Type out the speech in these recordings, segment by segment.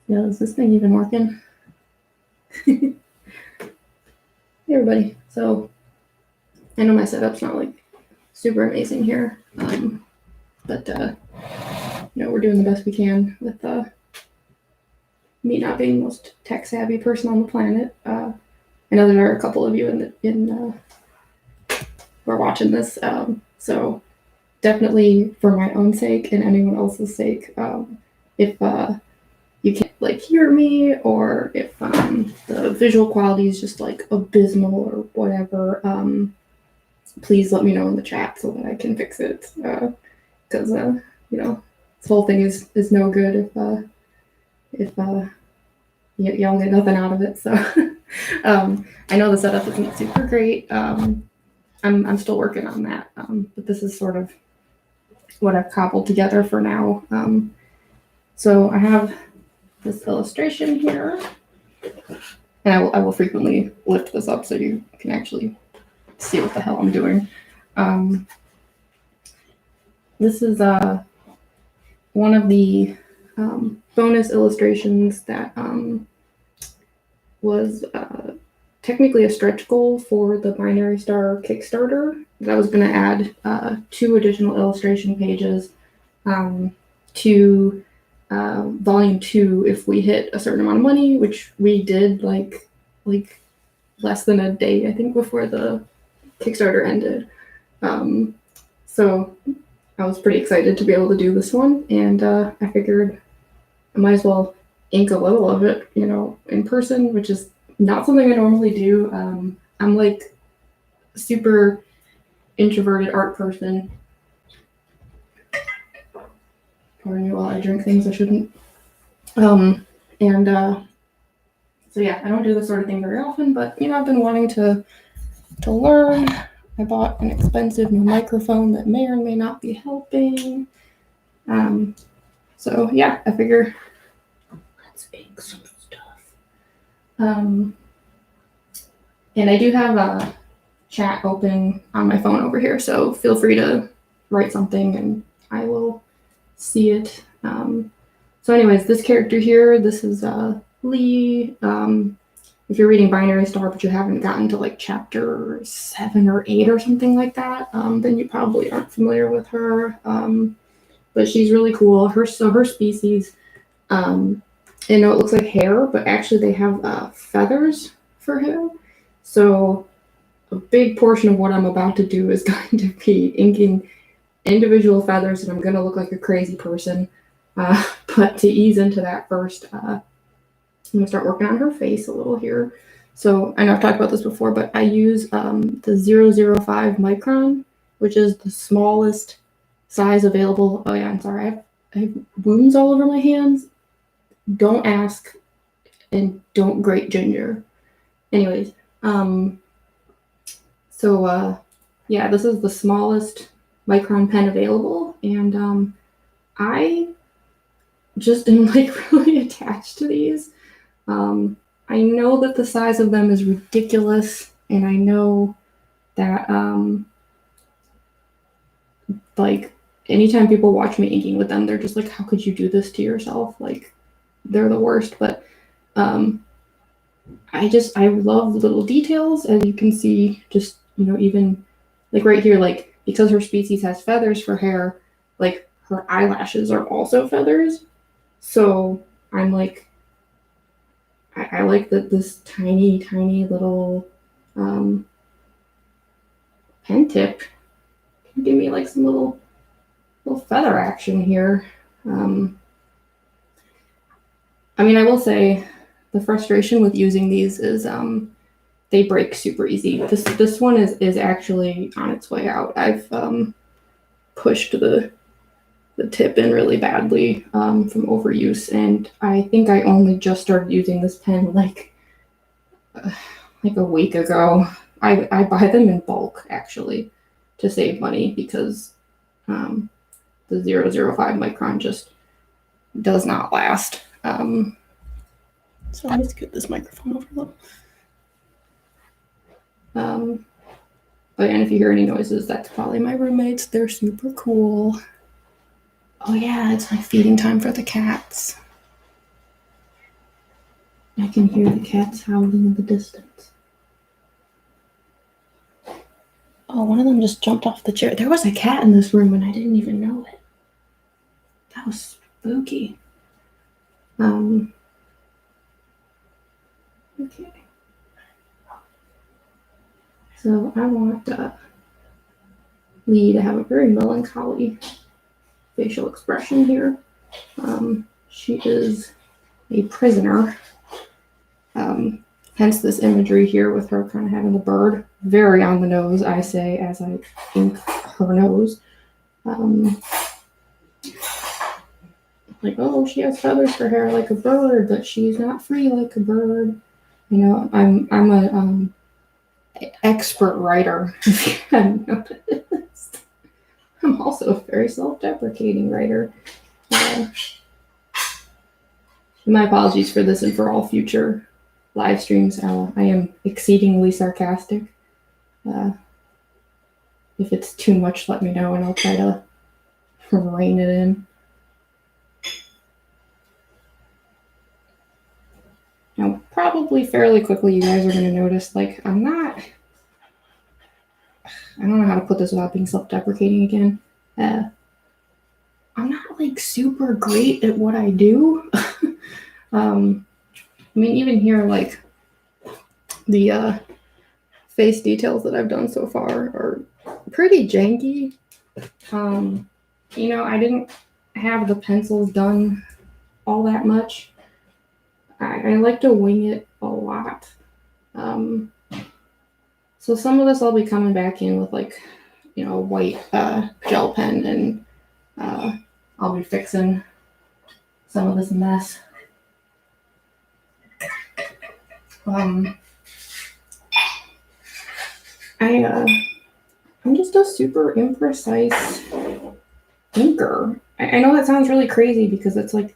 Yeah, is this thing even working? Hey everybody. So I know my setup's not like super amazing here, but we're doing the best we can with me not being the most tech savvy person on the planet. I know there are a couple of you who are watching this, so definitely for my own sake and anyone else's sake, if you can't like hear me, or if the visual quality is just like abysmal or whatever, please let me know in the chat so that I can fix it. Because this whole thing is no good if y'all get nothing out of it. So I know the setup isn't super great. I'm still working on that, but this is sort of what I've cobbled together for now. So I have this illustration here, and I will frequently lift this up so you can actually see what the hell I'm doing. This is one of the bonus illustrations that was technically a stretch goal for the Binary Star Kickstarter. That was going to add 2 additional illustration pages to volume 2 if we hit a certain amount of money, which we did like less than a day, I think, before the Kickstarter ended. So I was pretty excited to be able to do this one, and I figured I might as well ink a little of it, in person, which is not something I normally do. I'm like a super introverted art person. Pardon me while I drink things I shouldn't. So yeah, I don't do this sort of thing very often, but I've been wanting to learn. I bought an expensive new microphone that may or may not be helping. So yeah, I figure let's ink some stuff. And I do have a chat open on my phone over here, so feel free to write something and I will see it. So anyways, this character here, this is Liyi. If you're reading Binary Star but you haven't gotten to like chapter 7 or 8 or something like that, then you probably aren't familiar with her. But she's really cool. Her species, it looks like hair, but actually they have feathers for hair. So a big portion of what I'm about to do is going to be inking individual feathers, and I'm going to look like a crazy person. But to ease into that first, I'm going to start working on her face a little here. So I know I've talked about this before, but I use the 005 micron, which is the smallest size available. Oh yeah, I'm sorry. I have wounds all over my hands. Don't ask, and don't grate ginger. Anyways, yeah, this is the smallest micron pen available, and I just am like really attached to these. I know that the size of them is ridiculous, and I know that like anytime people watch me inking with them, they're just like, how could you do this to yourself? Like, they're the worst. But I love little details, as you can see, just even like right here, like because her species has feathers for hair, like her eyelashes are also feathers. So I'm like, I like that this tiny little pen tip can give me like some little feather action here. I mean, I will say the frustration with using these is they break super easy. This one is actually on its way out. I've pushed the tip in really badly from overuse, and I think I only just started using this pen like a week ago. I buy them in bulk actually to save money, because the 005 micron just does not last. So let me scoot this microphone over a little. But and if you hear any noises, that's probably my roommates. They're super cool. Oh yeah, it's my feeding time for the cats. I can hear the cats howling in the distance. Oh, one of them just jumped off the chair. There was a cat in this room and I didn't even know it. That was spooky. Okay. So I want Liyi to have a very melancholy facial expression here. She is a prisoner. Hence this imagery here with her kind of having the bird very on the nose, I say, as I ink her nose. Like, oh, she has feathers for hair like a bird, but she's not free like a bird. You know, I'm a expert writer, if you haven't noticed. I'm also a very self-deprecating writer. My apologies for this and for all future live streams. I am exceedingly sarcastic. If it's too much, let me know and I'll try to rein it in. Now, probably fairly quickly, you guys are going to notice, like, I don't know how to put this without being self-deprecating again. I'm not, like, super great at what I do. I mean, even here, like, the face details that I've done so far are pretty janky. You know, I didn't have the pencils done all that much. I like to wing it a lot. So some of this I'll be coming back in with, like, you know, white gel pen, and I'll be fixing some of this mess. I'm just a super imprecise inker. I know that sounds really crazy because it's like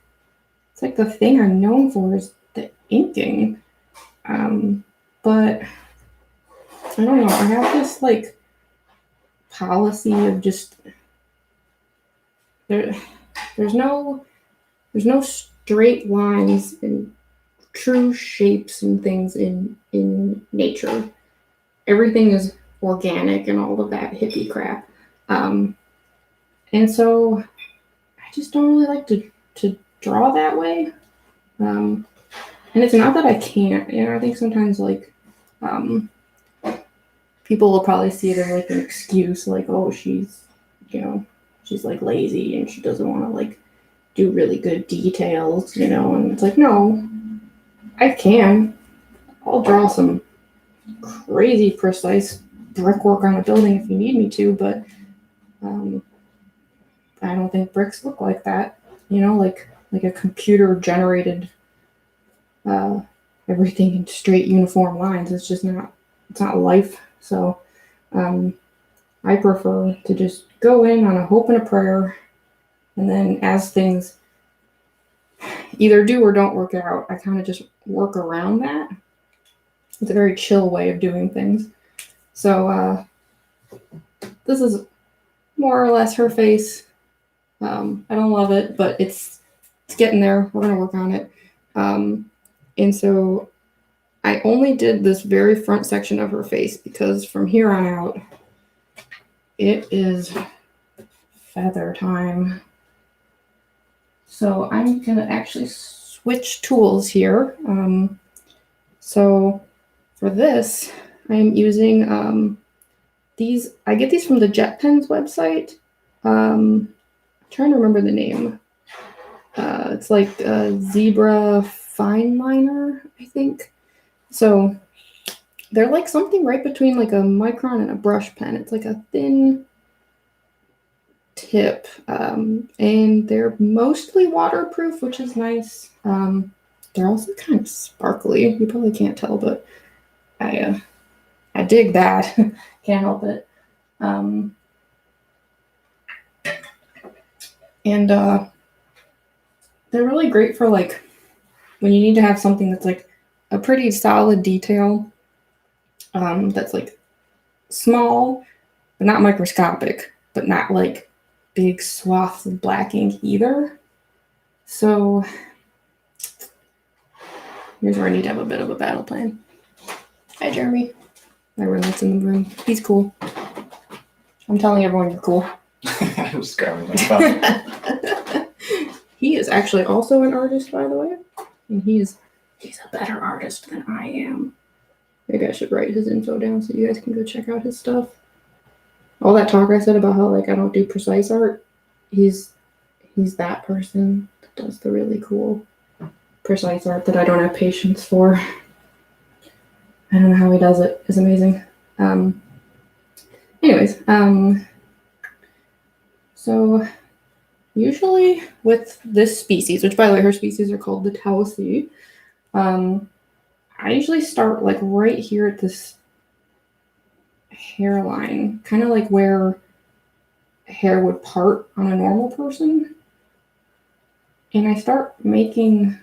the thing I'm known for is the inking. But I don't know. I have this like policy of just there's no straight lines and true shapes and things in nature. Everything is organic and all of that hippie crap. And so I just don't really like to draw that way. And it's not that I can't, you know, I think sometimes like people will probably see it as like an excuse, like, oh, she's like lazy and she doesn't want to like do really good details, you know, and it's like, no, I can. I'll draw some crazy precise brickwork on a building if you need me to, but I don't think bricks look like that, you know, like a computer generated everything in straight uniform lines. It's just not life. So I prefer to just go in on a hope and a prayer, and then as things either do or don't work out, I kind of just work around that. It's a very chill way of doing things. So this is more or less her face. I don't love it, but it's getting there. We're gonna work on it. And so I only did this very front section of her face because from here on out, it is feather time. So I'm gonna actually switch tools here. So for this, I'm using these. I get these from the JetPens website. I'm trying to remember the name. It's like a Zebra Fine Liner, I think. So they're like something right between like a micron and a brush pen. It's like a thin tip, and they're mostly waterproof, which is nice. They're also kind of sparkly. You probably can't tell, but I dig that. Can't help it. And they're really great for like when you need to have something that's like a pretty solid detail, that's like small but not microscopic, but not like big swaths of black ink either. So Here's where I need to have a bit of a battle plan. Hi, Jeremy. My roommate's in the room. He's cool. I'm telling everyone you're cool. I was grabbing my phone. He is actually also an artist, by the way. And he's a better artist than I am. Maybe I should write his info down so you guys can go check out his stuff. All that talk I said about how like I don't do precise art, he's that person that does the really cool precise art that I don't have patience for. I don't know how he does it. It's amazing. So usually with this species, which by the way, her species are called the Liyi, I usually start like right here at this hairline, kind of like where hair would part on a normal person. And I start making,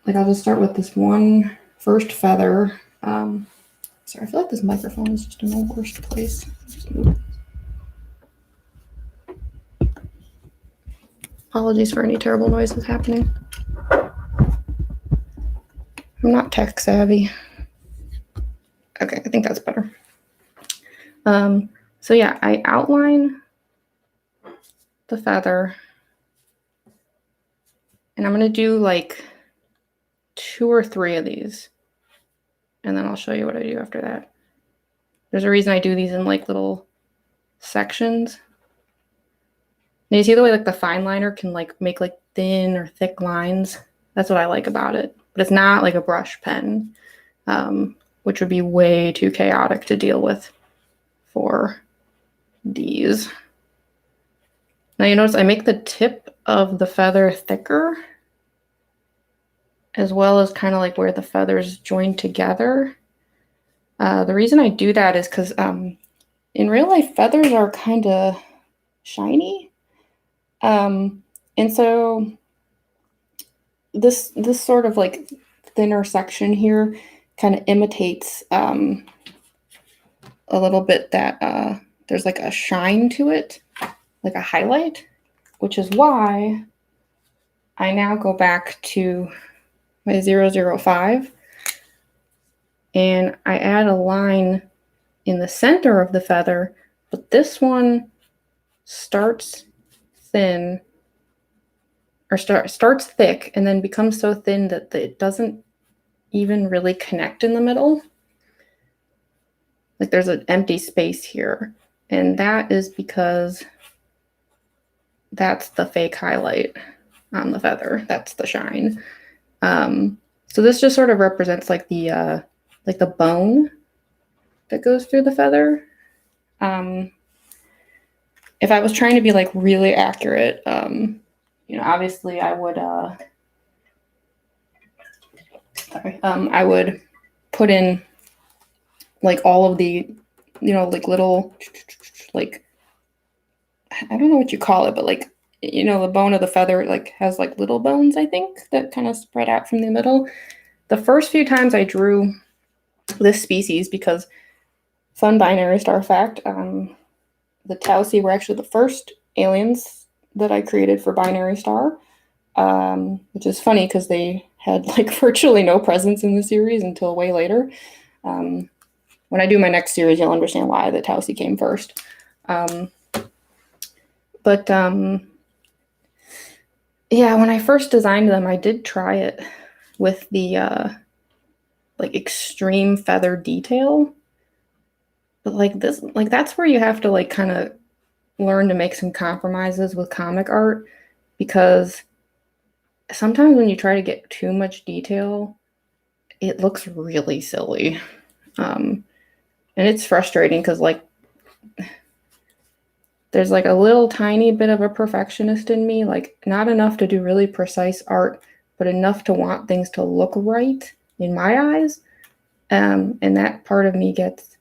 like I'll just start with this one first feather. Sorry, I feel like this microphone is just in the worst place. Just move. Apologies for any terrible noises happening. I'm not tech savvy. Okay, I think that's better. So yeah, I outline the feather. And I'm going to do like 2 or 3 of these. And then I'll show you what I do after that. There's a reason I do these in like little sections. Now you see the way like the fine liner can like make like thin or thick lines? That's what I like about it. But it's not like a brush pen, which would be way too chaotic to deal with for these. Now you notice I make the tip of the feather thicker, as well as kind of like where the feathers join together. The reason I do that is because in real life, feathers are kind of shiny. And so this sort of like thinner section here kind of imitates a little bit that there's like a shine to it, like a highlight, which is why I now go back to my 005 and I add a line in the center of the feather, but this one starts thin or starts thick and then becomes so thin that it doesn't even really connect in the middle. Like there's an empty space here, and that is because that's the fake highlight on the feather. That's the shine. So this just sort of represents like the bone that goes through the feather. If I was trying to be like really accurate, obviously I would I would put in like all of the, like little, like, I don't know what you call it, but like, the bone of the feather like has like little bones, I think, that kind of spread out from the middle. The first few times I drew this species, because fun binary star fact, the Liyi were actually the first aliens that I created for binary star, which is funny because they had like virtually no presence in the series until way later. When I do my next series, you'll understand why the Liyi came first. Yeah, when I first designed them, I did try it with the like extreme feather detail. But like this, like that's where you have to like kind of learn to make some compromises with comic art, because sometimes when you try to get too much detail, it looks really silly. And it's frustrating because like there's like a little tiny bit of a perfectionist in me, like not enough to do really precise art, but enough to want things to look right in my eyes. And that part of me gets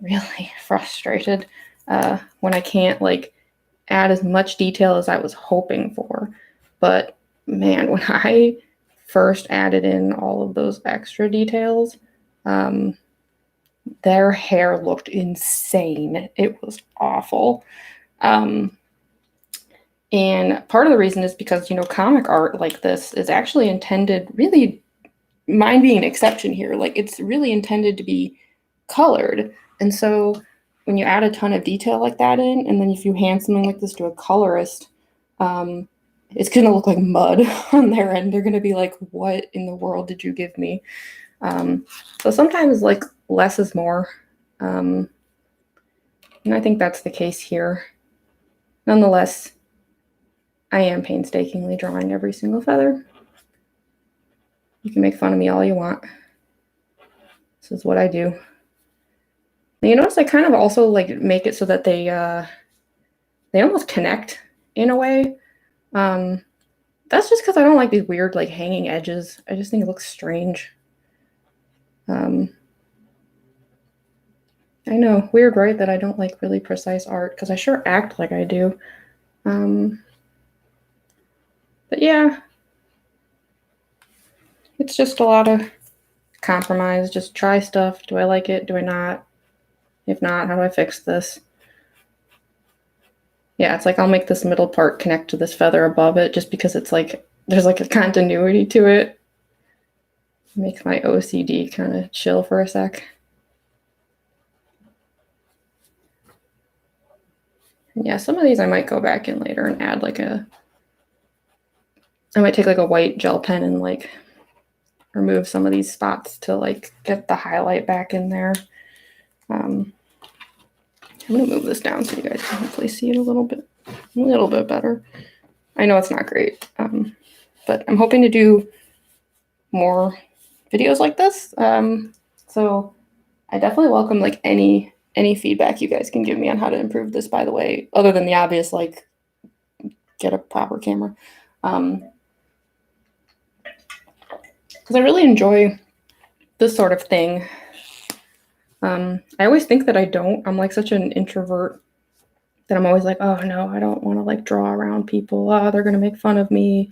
really frustrated when I can't like add as much detail as I was hoping for. But man, when I first added in all of those extra details, their hair looked insane. It was awful. And part of the reason is because, you know, comic art like this is actually intended, really, mine being an exception here, like it's really intended to be colored. And so when you add a ton of detail like that in, and then if you hand something like this to a colorist, it's going to look like mud on their end. They're going to be like, what in the world did you give me? So sometimes like less is more. And I think that's the case here. Nonetheless, I am painstakingly drawing every single feather. You can make fun of me all you want. This is what I do. And you notice I kind of also like make it so that they almost connect in a way. That's just because I don't like these weird like hanging edges. I just think it looks strange. I know, weird, right? That I don't like really precise art because I sure act like I do. But yeah, it's just a lot of compromise. Just try stuff. Do I like it? Do I not? If not, how do I fix this? Yeah, it's like I'll make this middle part connect to this feather above it just because it's like there's like a continuity to it. Makes my OCD kind of chill for a sec. And yeah, some of these I might go back in later and add like I might take like a white gel pen and like remove some of these spots to like get the highlight back in there. I'm gonna move this down so you guys can hopefully see it a little bit better. I know it's not great, but I'm hoping to do more videos like this. So I definitely welcome like any feedback you guys can give me on how to improve this, by the way, other than the obvious, like get a proper camera. Because I really enjoy this sort of thing. I always think that I don't. I'm like such an introvert that I'm always like, oh no, I don't want to like draw around people. Oh, they're going to make fun of me.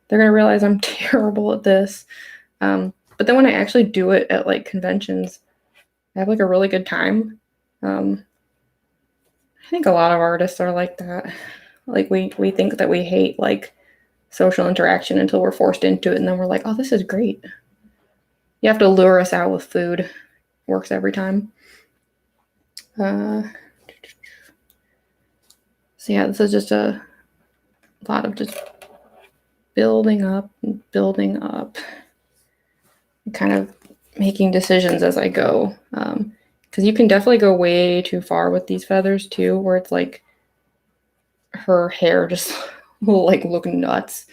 They're going to realize I'm terrible at this. But then when I actually do it at like conventions, I have like a really good time. I think a lot of artists are like that. Like we think that we hate like social interaction until we're forced into it, and then we're like, oh, this is great. You have to lure us out with food. Works every time. So yeah, this is just a lot of just building up and building up, and kind of making decisions as I go. Because you can definitely go way too far with these feathers too, where it's like her hair just will like look nuts.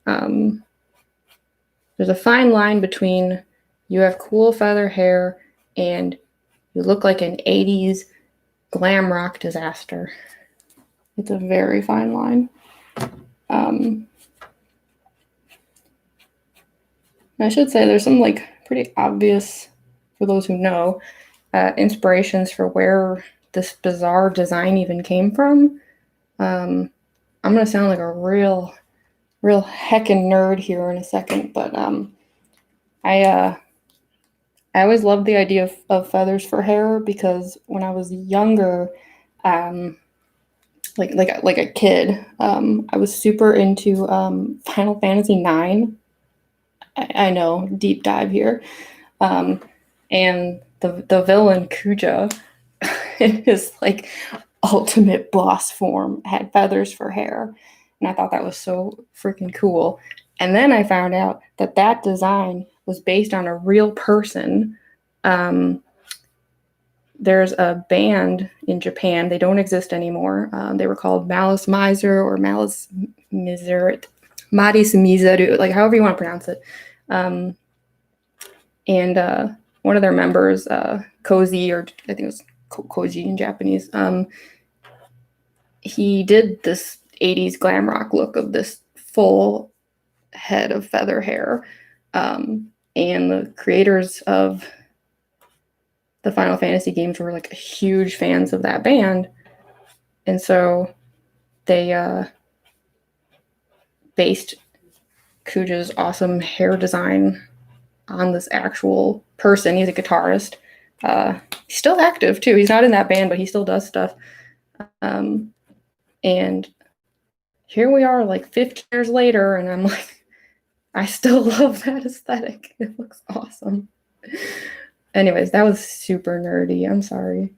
There's a fine line between you have cool feather hair and you look like an 80s glam rock disaster. It's a very fine line. I should say there's some like pretty obvious, for those who know, inspirations for where this bizarre design even came from. I'm gonna sound like a real heckin' nerd here in a second, but I always loved the idea of feathers for hair because when I was younger, like a kid, I was super into Final Fantasy IX. I know, deep dive here. And the villain Kuja in his like ultimate boss form had feathers for hair. And I thought that was so freaking cool. And then I found out that that design was based on a real person. There's a band in Japan. They don't exist anymore. They were called Malice Miser or Malice Miser, Maris Miseru, like however you want to pronounce it. And one of their members, Koji, or I think it was Koji in Japanese, he did this 80s glam rock look of this full head of feather hair. And the creators of the Final Fantasy games were like huge fans of that band. And so they based Kuja's awesome hair design on this actual person. He's a guitarist. He's still active too. He's not in that band, but he still does stuff. And here we are like 50 years later, and I'm like, I still love that aesthetic. It looks awesome. Anyways, that was super nerdy. I'm sorry.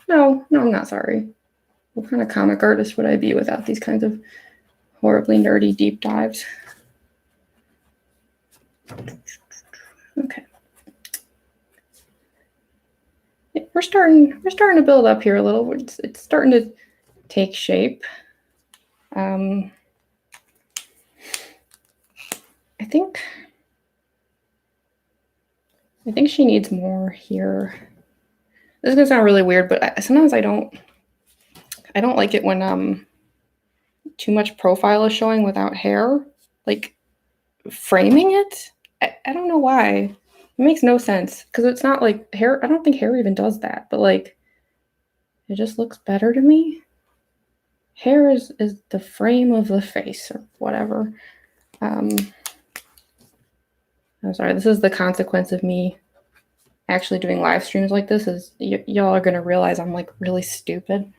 No, I'm not sorry. What kind of comic artist would I be without these kinds of horribly nerdy deep dives? Okay. We're starting to build up here a little. It's starting to take shape. I think she needs more here. This is gonna sound really weird, but sometimes I don't like it when too much profile is showing without hair, like framing it. I don't know why. It makes no sense because it's not like hair. I don't think hair even does that, but like it just looks better to me. Hair is the frame of the face or whatever. I'm sorry. This is the consequence of me actually doing live streams like this. Is y'all are gonna realize I'm like really stupid.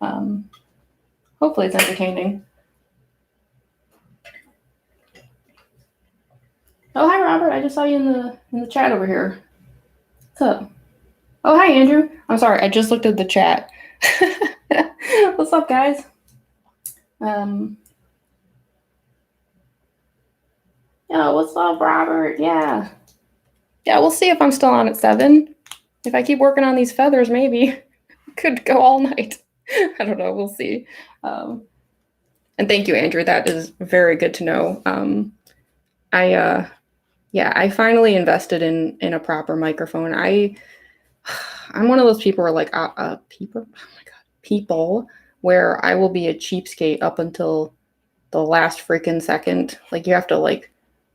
Hopefully it's entertaining. Oh, hi, Robert. I just saw you in the chat over here. What's up? Oh, hi, Andrew. I'm sorry. I just looked at the chat. What's up, guys? Yeah, what's up, Robert? Yeah, we'll see if I'm still on at 7. If I keep working on these feathers, maybe could go all night. I don't know. We'll see. And thank you, Andrew. That is very good to know. I finally invested in a proper microphone. I'm one of those people where like people where I will be a cheapskate up until the last freaking second. Like you have to like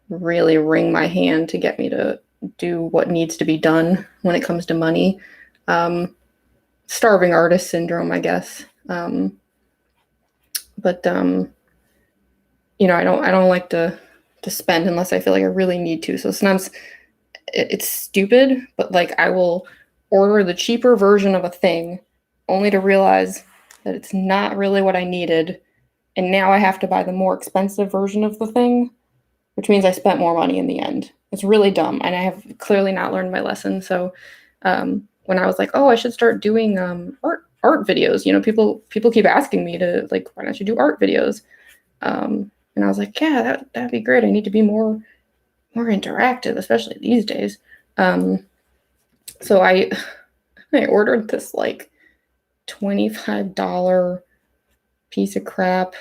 really wring my hand to get me to do what needs to be done when it comes to money. Starving artist syndrome, I guess. I don't like to spend unless I feel like I really need to. So sometimes it's stupid, but like I will order the cheaper version of a thing only to realize that it's not really what I needed. And now I have to buy the more expensive version of the thing, which means I spent more money in the end. It's really dumb. And I have clearly not learned my lesson. So when I was like, oh, I should start doing art videos, people keep asking me to like, why don't you do art videos? And I was like, yeah, that'd be great. I need to be more interactive, especially these days. So I ordered this like $25 piece of crap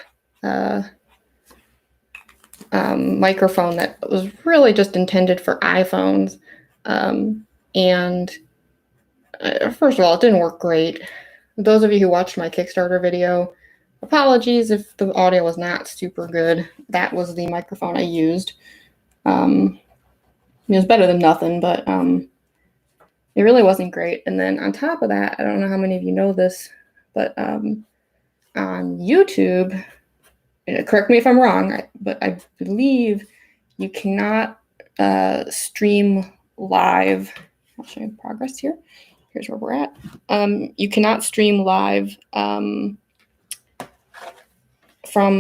microphone that was really just intended for iPhones. And first of all, it didn't work great. Those of you who watched my Kickstarter video, apologies if the audio was not super good. That was the microphone I used. It was better than nothing, but it really wasn't great. And then on top of that, I don't know how many of you know this, but on YouTube, correct me if I'm wrong, but I believe you cannot stream live. I'll show you progress here. Here's where we're at. You cannot stream live from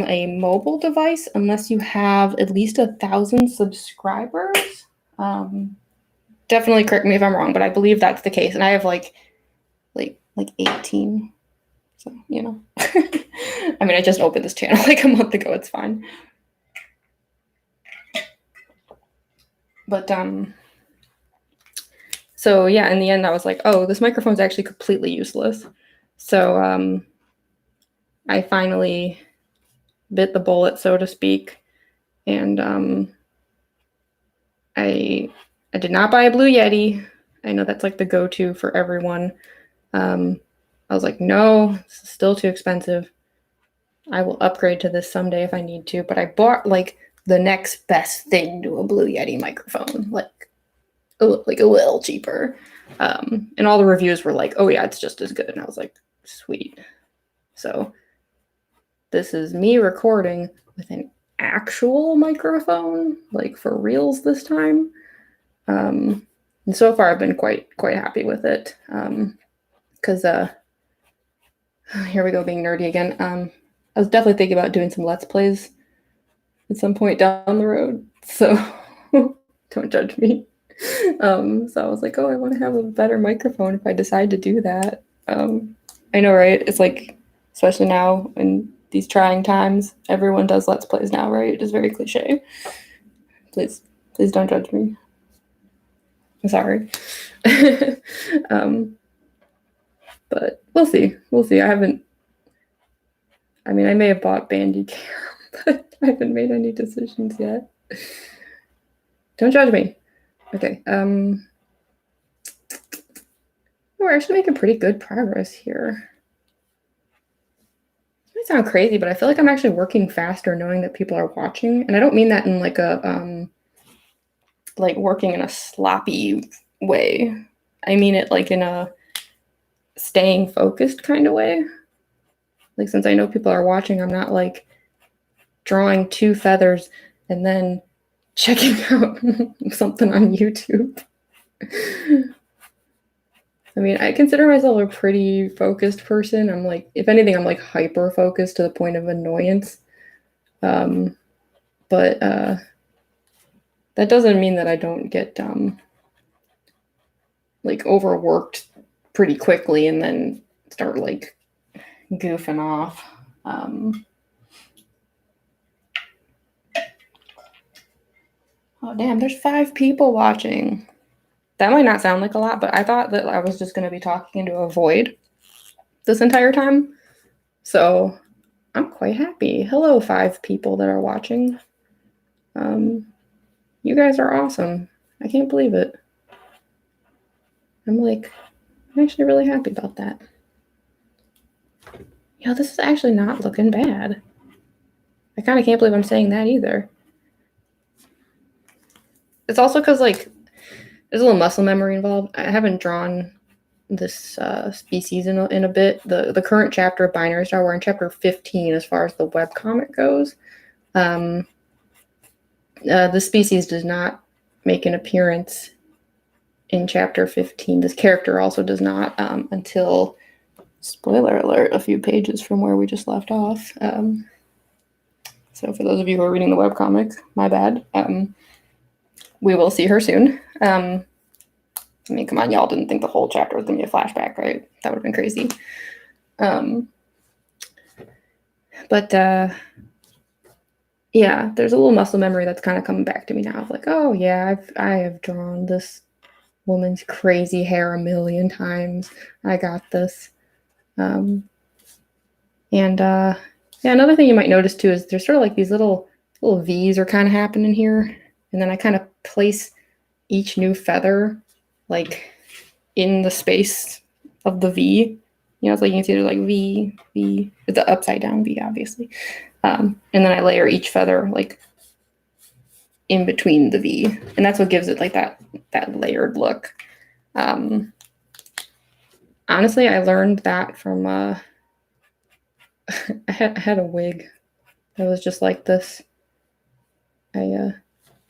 a mobile device unless you have at least 1,000 subscribers. Definitely correct me if I'm wrong, but I believe that's the case. And I have like 18. So, I mean, I just opened this channel like a month ago. It's fine. But, so yeah, in the end, I was like, oh, this microphone's actually completely useless. So, I finally bit the bullet, so to speak. And, I did not buy a Blue Yeti. I know that's like the go-to for everyone. I was like, no, this is still too expensive. I will upgrade to this someday if I need to. But I bought like the next best thing to a Blue Yeti microphone, like a little cheaper. And all the reviews were like, oh yeah, it's just as good. And I was like, sweet. So this is me recording with an actual microphone, like for reals this time. And so far I've been quite happy with it. Because here we go, being nerdy again. I was definitely thinking about doing some Let's Plays at some point down the road. So don't judge me. So I was like, oh, I want to have a better microphone if I decide to do that. I know, right? It's like, especially now in these trying times, everyone does Let's Plays now, right? It's very cliche. Please don't judge me. I'm sorry. But we'll see. I mean, I may have bought Bandicam, but I haven't made any decisions yet. Don't judge me. Okay. We're actually making pretty good progress here. It might sound crazy, but I feel like I'm actually working faster knowing that people are watching. And I don't mean that in like a like working in a sloppy way. I mean it like in a staying focused kind of way. Like, since I know people are watching, I'm not like drawing 2 feathers and then checking out something on YouTube. I mean, I consider myself a pretty focused person. I'm like, if anything, I'm like hyper focused to the point of annoyance. But that doesn't mean that I don't get like overworked pretty quickly and then start like goofing off. Oh, damn, there's 5 people watching. That might not sound like a lot, but I thought that I was just going to be talking into a void this entire time. So I'm quite happy. Hello, 5 people that are watching. You guys are awesome. I can't believe it. I'm actually really happy about that. You know, this is actually not looking bad. I kind of can't believe I'm saying that either. It's also because, like, there's a little muscle memory involved. I haven't drawn this species in a bit. The current chapter of Binary Star, we're in chapter 15 as far as the webcomic goes. The species does not make an appearance in chapter 15. This character also does not until, spoiler alert, a few pages from where we just left off. So for those of you who are reading the webcomic, my bad. We will see her soon. I mean, come on, y'all didn't think the whole chapter was going to be a flashback, right? That would have been crazy. But yeah, there's a little muscle memory that's kind of coming back to me now of like, oh yeah, I have drawn this woman's crazy hair a million times. I got this. And yeah, another thing you might notice too is there's sort of like these little V's are kind of happening here. And then I kind of place each new feather like in the space of the V. You know, it's like you can see there's like V. It's an upside down V, obviously. And then I layer each feather like in between the V. And that's what gives it like that layered look. Honestly, I learned that from I had a wig that was just like this. I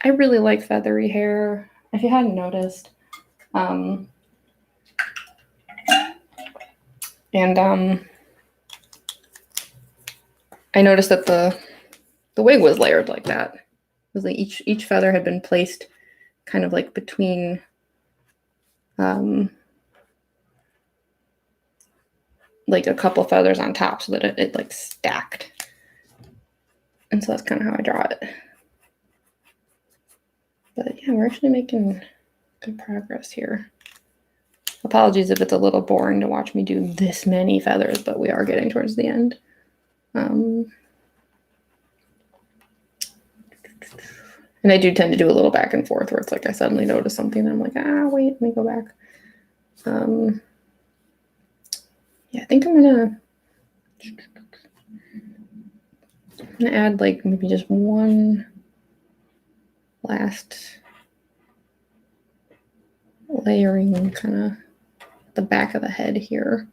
really like feathery hair, if you hadn't noticed. And I noticed that the wig was layered like that. It was like each feather had been placed kind of like between like a couple feathers on top so that it like stacked. And so that's kind of how I draw it. But yeah, we're actually making good progress here. Apologies if it's a little boring to watch me do this many feathers, but we are getting towards the end. And I do tend to do a little back and forth where it's like I suddenly notice something and I'm like, wait, let me go back. Yeah, I think I'm gonna add like maybe just one last layering kind of the back of the head here.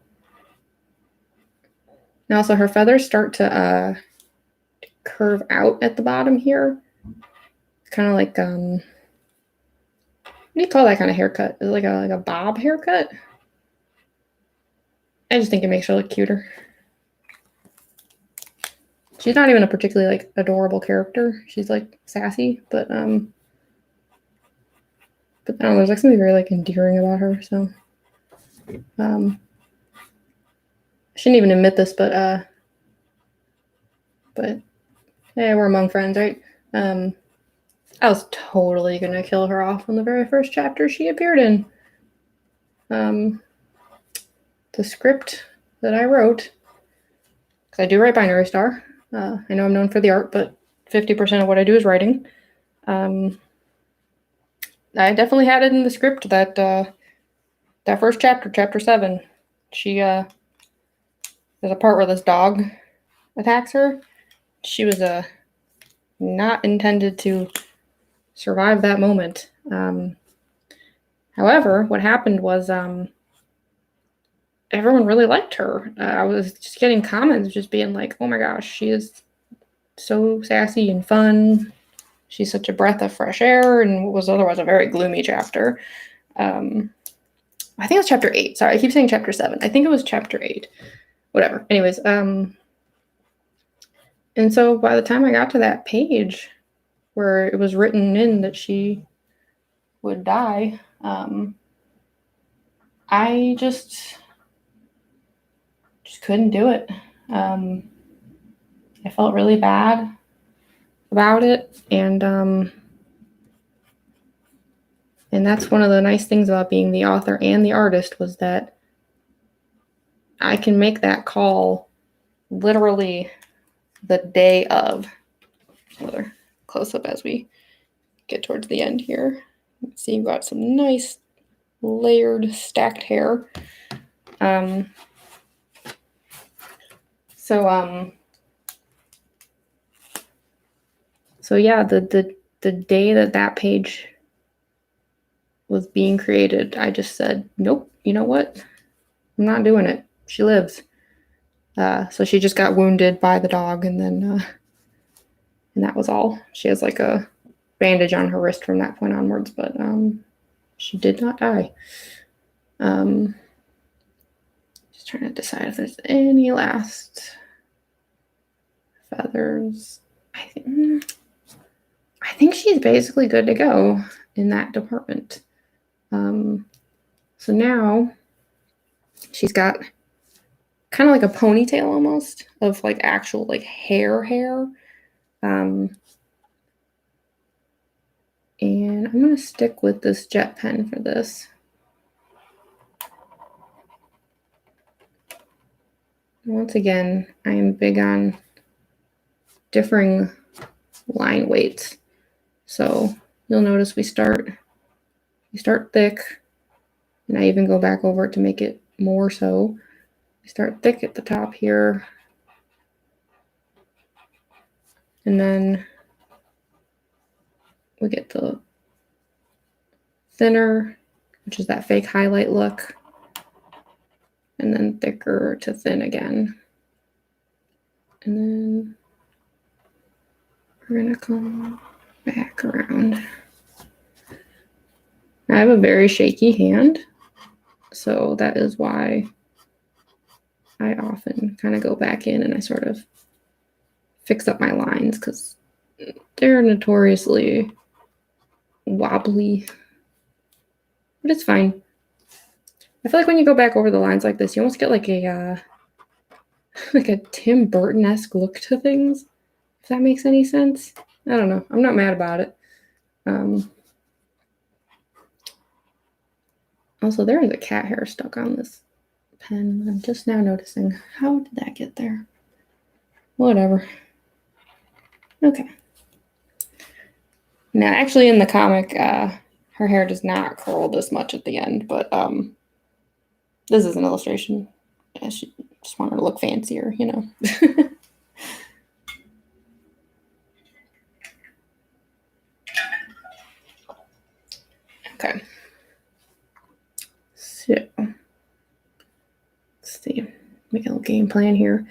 Now, also her feathers start to curve out at the bottom here. Kind of like what do you call that kind of haircut? Is it like a bob haircut? I just think it makes her look cuter. she's not even a particularly like adorable character. She's like sassy, but I don't know, there's like something very like endearing about her. So I shouldn't even admit this, but yeah, we're among friends, right? I was totally gonna kill her off in the very first chapter she appeared in. The script that I wrote, because I do write Binary Star. I know I'm known for the art, but 50% of what I do is writing. I definitely had it in the script that that first chapter, chapter 7, she there's a part where this dog attacks her. She was not intended to survive that moment. However, what happened was everyone really liked her. I was just getting comments just being like, "Oh my gosh, she is so sassy and fun. She's such a breath of fresh air," and what was otherwise a very gloomy chapter. I think it was chapter 8. Sorry, I keep saying chapter 7. I think it was chapter 8. Whatever. Anyways, and so by the time I got to that page where it was written in that she would die, I just couldn't do it. I felt really bad about it, and that's one of the nice things about being the author and the artist was that I can make that call literally the day of. Another close up as we get towards the end here. See, you've got some nice layered stacked hair. So yeah, the day that page was being created, I just said, nope, you know what? I'm not doing it. She lives. So she just got wounded by the dog, and then and that was all. She has like a bandage on her wrist from that point onwards, but she did not die. Just trying to decide if there's any last feathers. I think she's basically good to go in that department. So now she's got kind of like a ponytail almost of like actual like hair. And I'm going to stick with this jet pen for this. Once again, I am big on differing line weights. So you'll notice we start thick, and I even go back over it to make it more so. We start thick at the top here, and then we get the thinner, which is that fake highlight look, and then thicker to thin again. And then we're gonna come back around. I have a very shaky hand, so that is why I often kind of go back in and I sort of fix up my lines because they're notoriously wobbly, but it's fine. I feel like when you go back over the lines like this, you almost get like a Tim Burton-esque look to things, if that makes any sense. I don't know. I'm not mad about it. Also, there is a cat hair stuck on this pen. I'm just now noticing. How did that get there? Whatever. Okay. Now, actually, in the comic, her hair does not curl this much at the end, but this is an illustration. I just want her to look fancier, you know. Okay. So, let's see. Make a little game plan here.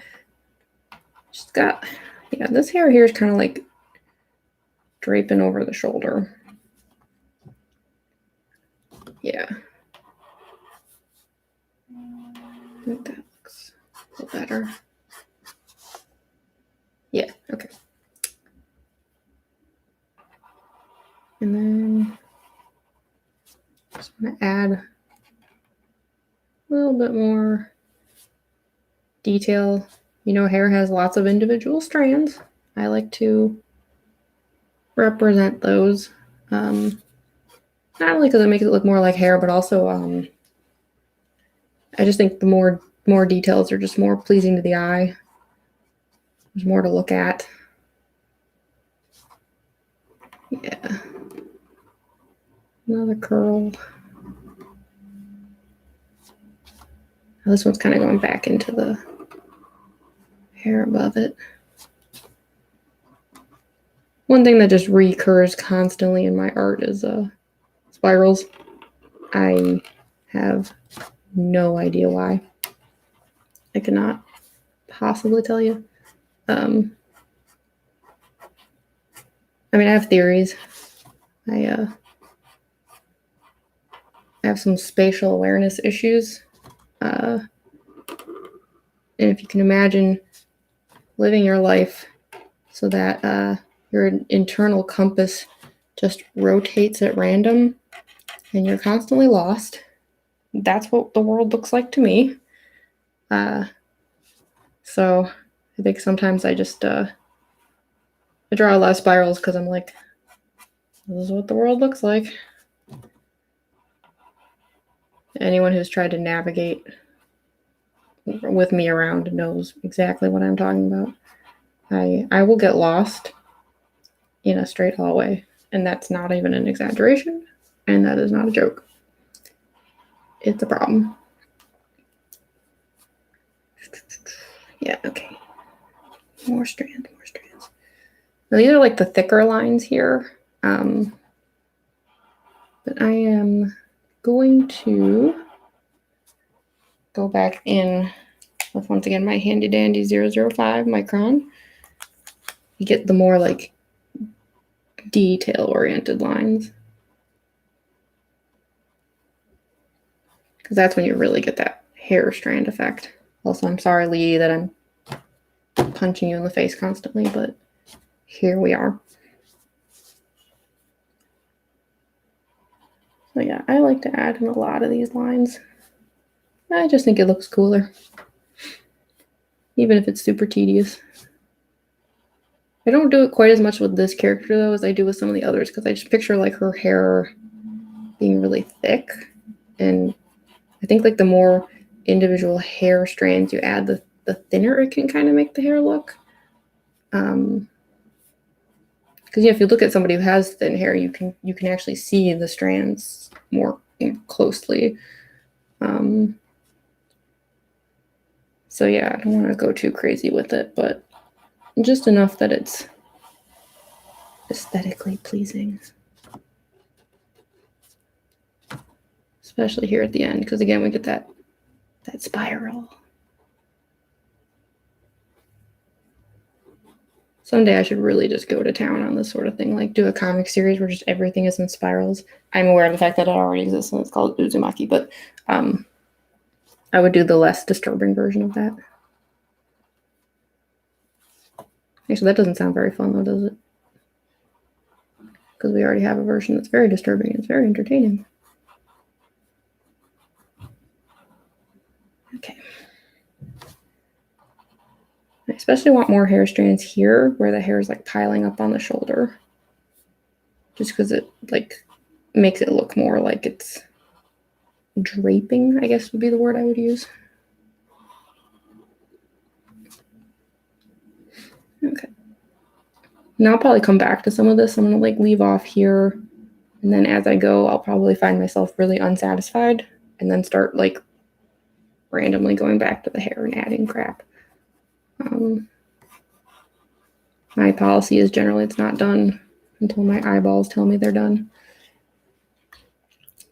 She's got, yeah, this hair here is kind of like draping over the shoulder. Yeah. I think that looks a little better. Yeah. And then just want to add a little bit more detail. You know, hair has lots of individual strands. I like to represent those. Not only because it makes it look more like hair, but also I just think the more details are just more pleasing to the eye. There's more to look at. Yeah. Another curl. Now this one's kind of going back into the hair above it. One thing that just recurs constantly in my art is spirals. I have no idea why. I cannot possibly tell you. I mean, I have theories. I have some spatial awareness issues. And if you can imagine living your life so that your internal compass just rotates at random and you're constantly lost, that's what the world looks like to me. So I think sometimes I just I draw a lot of spirals because I'm like, this is what the world looks like. Anyone who's tried to navigate with me around knows exactly what I'm talking about. I will get lost in a straight hallway, and that's not even an exaggeration, and that is not a joke. It's a problem. Yeah, okay. More strands. Now, these are like the thicker lines here. But I am going to go back in with, once again, my handy dandy 005 micron. You get the more like detail oriented lines. Because that's when you really get that hair strand effect. Also, I'm sorry, Liyi, that I'm punching you in the face constantly, but here we are. So yeah, I like to add in a lot of these lines. I just think it looks cooler. Even if it's super tedious. I don't do it quite as much with this character though as I do with some of the others, because I just picture like her hair being really thick, and I think like the more individual hair strands you add, the thinner it can kind of make the hair look. Because if you look at somebody who has thin hair, you can actually see the strands more closely. So yeah, I don't want to go too crazy with it, but just enough that it's aesthetically pleasing. Especially here at the end, because again, we get that spiral. Someday I should really just go to town on this sort of thing, like do a comic series where just everything is in spirals. I'm aware of the fact that it already exists and it's called Uzumaki, but I would do the less disturbing version of that. Actually, that doesn't sound very fun though, does it? Because we already have a version that's very disturbing. It's very entertaining. Okay. I especially want more hair strands here where the hair is like piling up on the shoulder. Just because it like makes it look more like it's draping, I guess would be the word I would use. Okay. Now I'll probably come back to some of this. I'm going to like leave off here. And then as I go, I'll probably find myself really unsatisfied and then start like randomly going back to the hair and adding crap. My policy is generally it's not done until my eyeballs tell me they're done.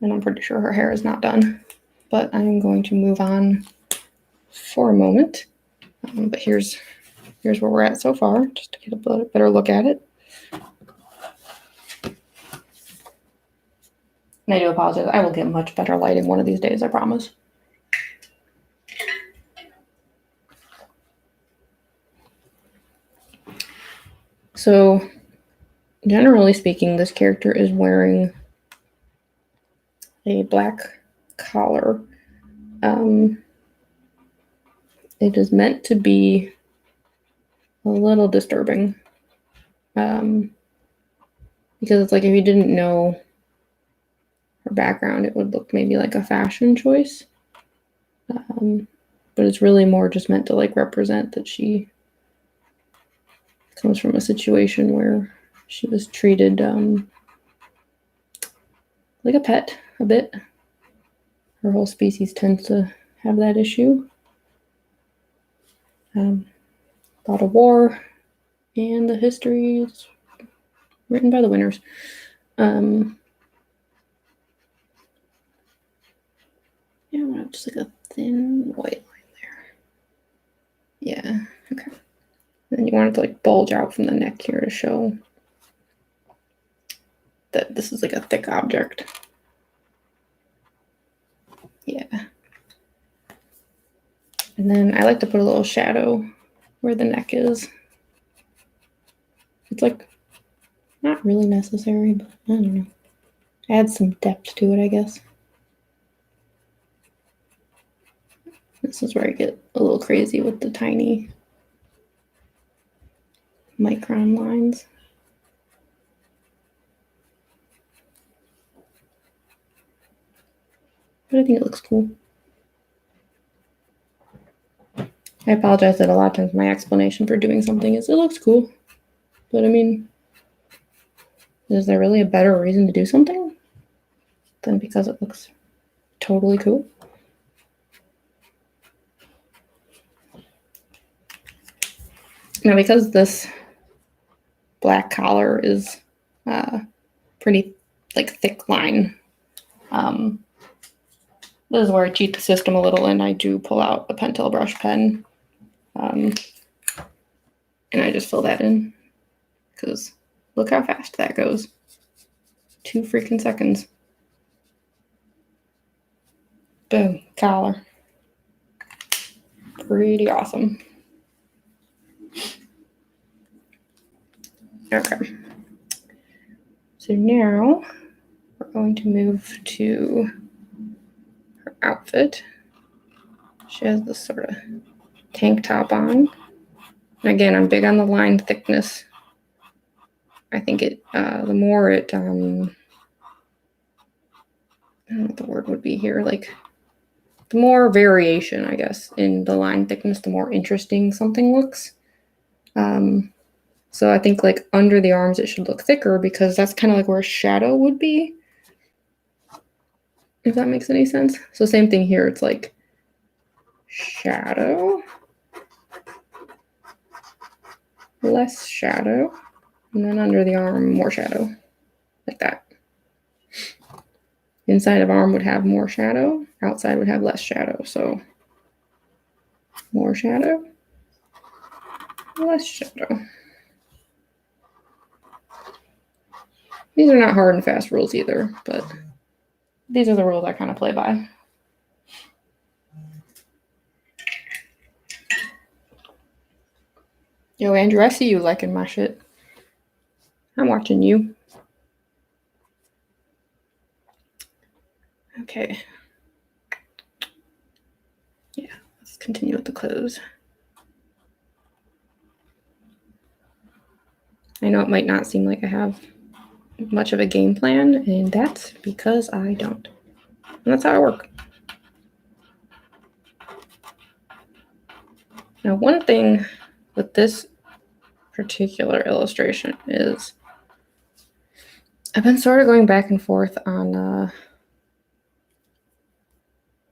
And I'm pretty sure her hair is not done. But I'm going to move on for a moment. But here's where we're at so far, just to get a better look at it. And I do apologize. I will get much better lighting one of these days, I promise. So generally speaking, this character is wearing a black collar. It is meant to be a little disturbing. Because it's like if you didn't know her background, it would look maybe like a fashion choice. But it's really more just meant to like represent that she comes from a situation where she was treated like a pet a bit. Her whole species tends to have that issue. A lot of war, and the history is written by the winners. Yeah, I want just like a thin white line there. Yeah, okay. Then you want it to like bulge out from the neck here to show that this is like a thick object. Yeah. And then I like to put a little shadow where the neck is. It's like not really necessary, but I don't know. Add some depth to it, I guess. This is where I get a little crazy with the tiny micron lines. But I think it looks cool. I apologize that a lot of times my explanation for doing something is it looks cool. But I mean, is there really a better reason to do something than because it looks totally cool? Now, because this black collar is pretty like thick line, this is where I cheat the system a little, and I do pull out a Pentel brush pen, and I just fill that in because look how fast that goes. 2 freaking seconds. Boom, collar. Pretty awesome. Okay. So now we're going to move to her outfit. She has this sort of tank top on. And again, I'm big on the line thickness. I think it, the more it, I don't know what the word would be here, like the more variation, I guess, in the line thickness, the more interesting something looks. So I think like under the arms, it should look thicker because that's kind of like where a shadow would be. If that makes any sense. So same thing here. It's like shadow, less shadow, and then under the arm, more shadow, like that. Inside of arm would have more shadow, outside would have less shadow. So more shadow, less shadow. These are not hard and fast rules either, but these are the rules I kind of play by. Yo, Andrew, I see you liking my shit. I'm watching you. Okay. Yeah, let's continue with the clothes. I know it might not seem like I have much of a game plan, and that's because I don't. And that's how I work. Now, one thing with this particular illustration is I've been sort of going back and forth on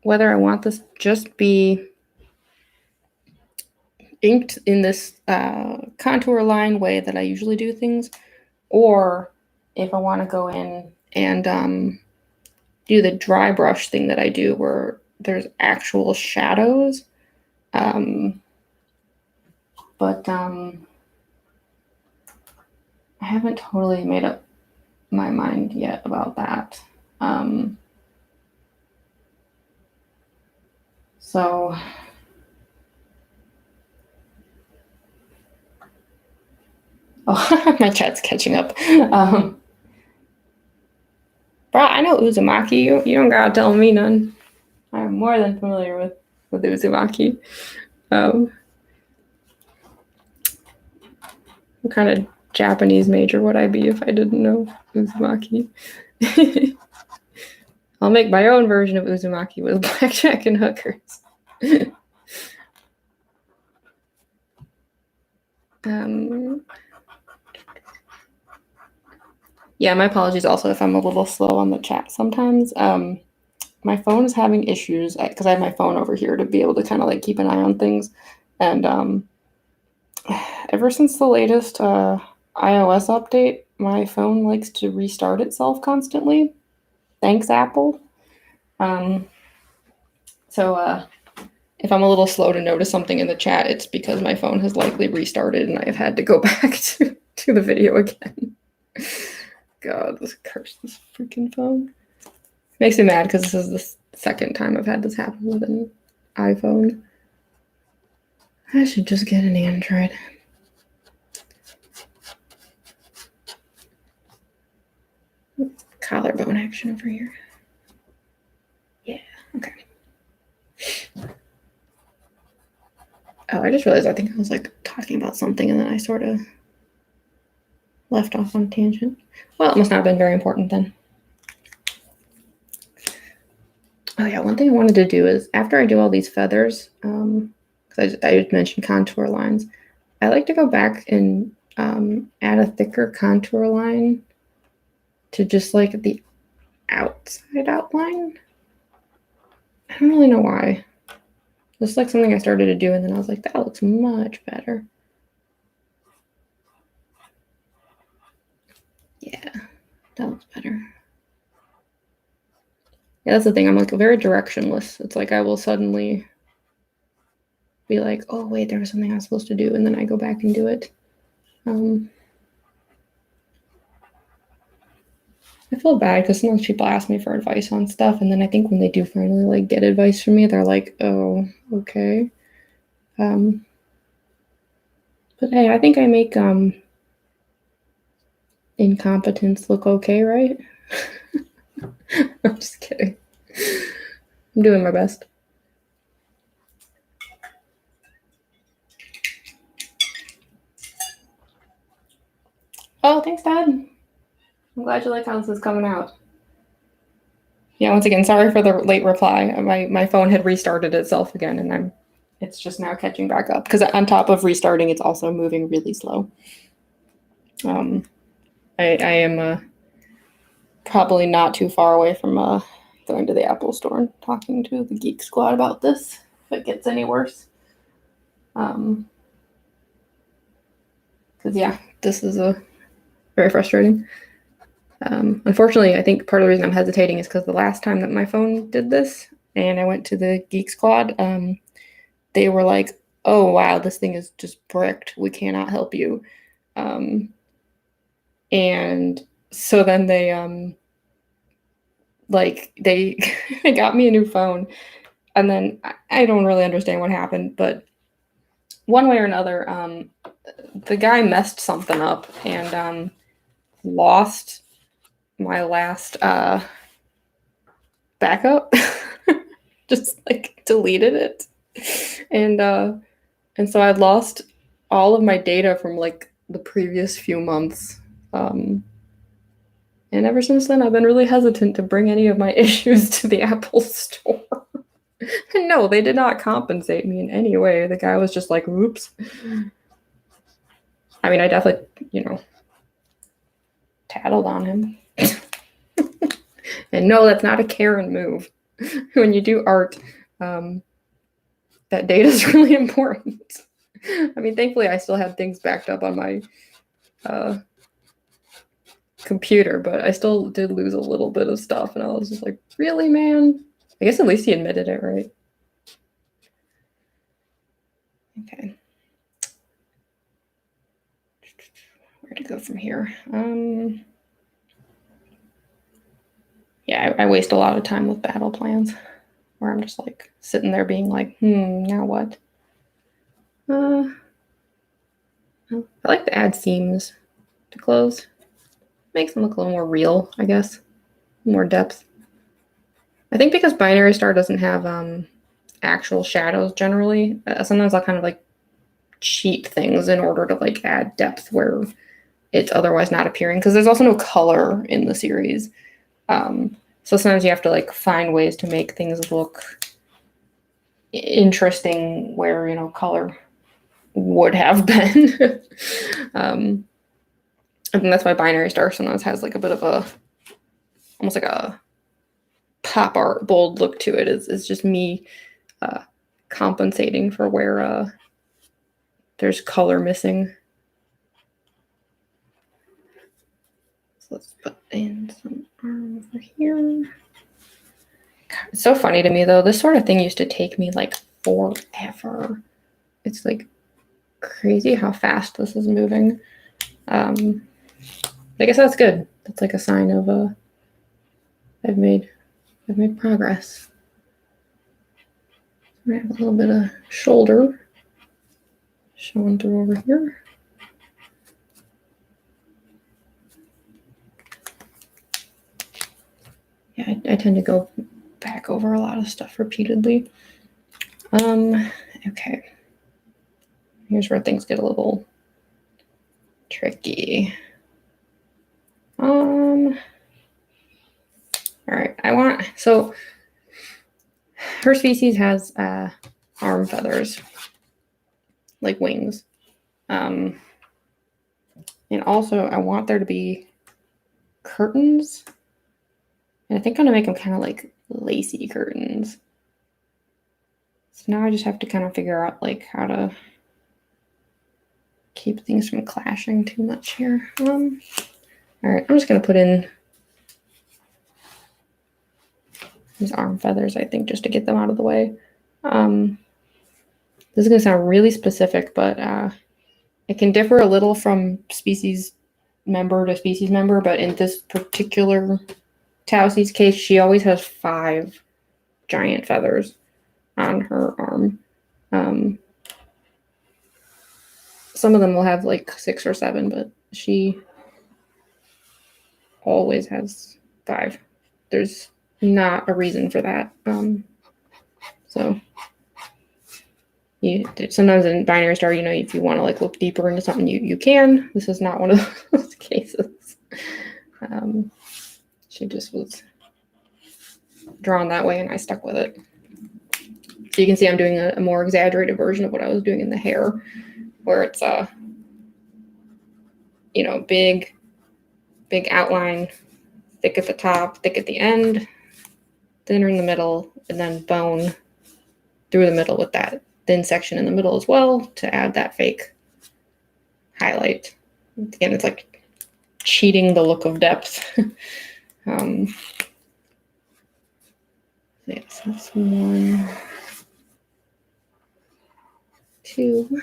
whether I want this just be inked in this contour line way that I usually do things, or if I want to go in and do the dry brush thing that I do where there's actual shadows. But I haven't totally made up my mind yet about that. So Oh, my chat's catching up. Bro, I know Uzumaki. You don't gotta tell me none. I'm more than familiar with Uzumaki. What kind of Japanese major would I be if I didn't know Uzumaki? I'll make my own version of Uzumaki with blackjack and hookers. Yeah, my apologies also if I'm a little slow on the chat sometimes. My phone is having issues because I have my phone over here to be able to kind of like keep an eye on things. And ever since the latest iOS update, my phone likes to restart itself constantly. Thanks, Apple. So if I'm a little slow to notice something in the chat, it's because my phone has likely restarted and I've had to go back to the video again. God, curse this freaking phone. Makes me mad because this is the second time I've had this happen with an iPhone. I should just get an Android. Collarbone action over here. Yeah, okay. Oh, I just realized I think I was like talking about something and then I sort of left off on a tangent. Well, it must not have been very important then. Oh yeah, one thing I wanted to do is after I do all these feathers, because I mentioned contour lines, I like to go back and add a thicker contour line to just like the outside outline. I don't really know why. It's like something I started to do and then I was like, that looks much better. Yeah, that looks better. Yeah, that's the thing. I'm like very directionless. It's like I will suddenly be like, oh wait, there was something I was supposed to do, and then I go back and do it. I feel bad because sometimes people ask me for advice on stuff, and then I think when they do finally like get advice from me, they're like, oh, okay. But hey, I think I make incompetence look okay, right? I'm just kidding. I'm doing my best. Oh, thanks, Dad. I'm glad you like how this is coming out. Yeah, once again, sorry for the late reply. My phone had restarted itself again, and it's just now catching back up because on top of restarting, it's also moving really slow. I am probably not too far away from going to the Apple store and talking to the Geek Squad about this if it gets any worse. Because yeah, this is very frustrating. Unfortunately, I think part of the reason I'm hesitating is because the last time that my phone did this and I went to the Geek Squad, they were like, oh, wow, this thing is just bricked. We cannot help you. And so then they they got me a new phone. And then I don't really understand what happened, but one way or another, the guy messed something up and lost my last backup. Just like deleted it. And so I lost all of my data from like the previous few months. And ever since then, I've been really hesitant to bring any of my issues to the Apple store. No, they did not compensate me in any way. The guy was just like, oops. I mean, I definitely, tattled on him. And no, that's not a Karen move. When you do art, that data is really important. I mean, thankfully, I still had things backed up on my computer, but I still did lose a little bit of stuff. And I was just like, really, man? I guess at least he admitted it, right? Okay. Where to go from here? Yeah, I waste a lot of time with battle plans where I'm just like sitting there being like, now what? I like to add seams to clothes. Makes them look a little more real, I guess. More depth. I think because Binary Star doesn't have actual shadows generally, sometimes I'll kind of like cheat things in order to like add depth where it's otherwise not appearing, because there's also no color in the series. So sometimes you have to like find ways to make things look interesting where, you know, color would have been. I think that's why Binary Star sometimes has like a bit of a, almost like a pop art bold look to it. It's just me compensating for where there's color missing. So let's put in some arm over here. God, it's so funny to me though. This sort of thing used to take me like forever. It's like crazy how fast this is moving. I guess that's good. That's like a sign of I've made progress. I have a little bit of shoulder showing through over here. Yeah, I tend to go back over a lot of stuff repeatedly. Okay. Here's where things get a little tricky. All right, so her species has arm feathers, like wings. And also I want there to be curtains. And I think I'm gonna make them kind of like lacy curtains. So now I just have to kind of figure out like how to keep things from clashing too much here. All right, I'm just gonna put in these arm feathers, I think, just to get them out of the way. This is gonna sound really specific, but it can differ a little from species member to species member, but in this particular Tausie's case, she always has 5 giant feathers on her arm. Some of them will have like 6 or 7, but she always has 5. There's not a reason for that. So sometimes in Binary Star, you know, if you want to like look deeper into something, you can. This is not one of those cases. She just was drawn that way and I stuck with it. So you can see I'm doing a more exaggerated version of what I was doing in the hair, where it's you know, big outline, thick at the top, thick at the end, thinner in the middle, and then bone through the middle with that thin section in the middle as well to add that fake highlight. Again, it's like cheating the look of depth. Yes, that's 1, 2.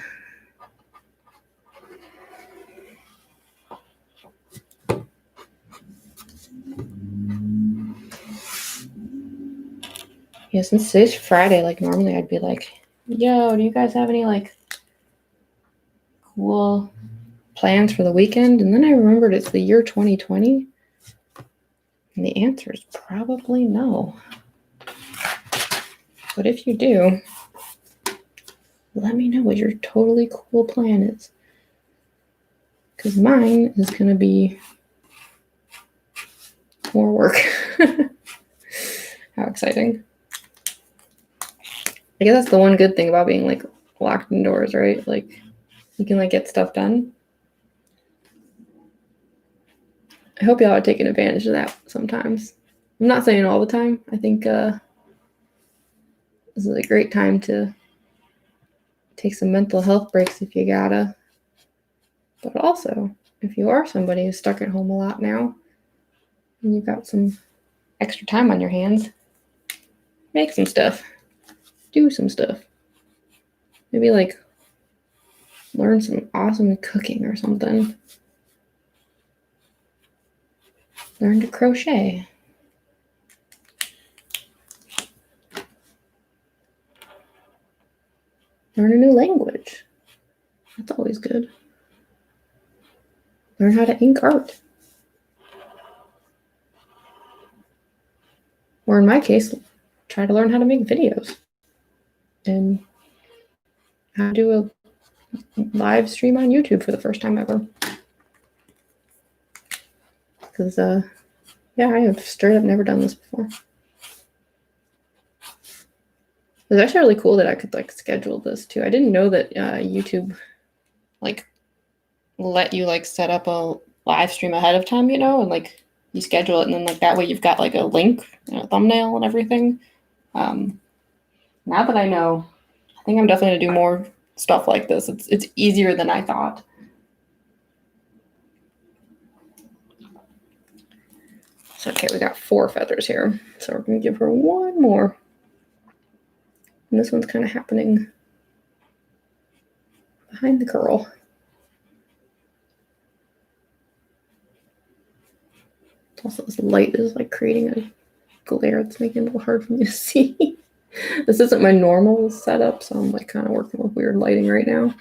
Yeah, since today's Friday, like normally I'd be like, yo, do you guys have any like cool plans for the weekend? And then I remembered it's the year 2020. And the answer is probably no. But if you do, let me know what your totally cool plan is. Because mine is going to be more work. How exciting. I guess that's the one good thing about being like locked indoors, right? Like you can like get stuff done. I hope y'all are taking advantage of that sometimes. I'm not saying all the time. I think this is a great time to take some mental health breaks if you gotta. But also, if you are somebody who's stuck at home a lot now, and you've got some extra time on your hands, make some stuff. Do some stuff. Maybe like learn some awesome cooking or something. Learn to crochet. Learn a new language. That's always good. learn how to ink art. Or in my case, try to learn how to make videos and how to do a live stream on YouTube for the first time ever. Because, yeah, I have straight up never done this before. It was actually really cool that I could like schedule this too. I didn't know that YouTube like let you like set up a live stream ahead of time, you know, and like you schedule it, and then like that way you've got like a link and a thumbnail and everything. Now that I know, I think I'm definitely gonna do more stuff like this. It's easier than I thought. So okay, we got 4 feathers here, so we're gonna give her 1 more. And this one's kind of happening behind the curl. Also, this light is like creating a glare. It's making it a little hard for me to see. This isn't my normal setup, so I'm like kind of working with weird lighting right now.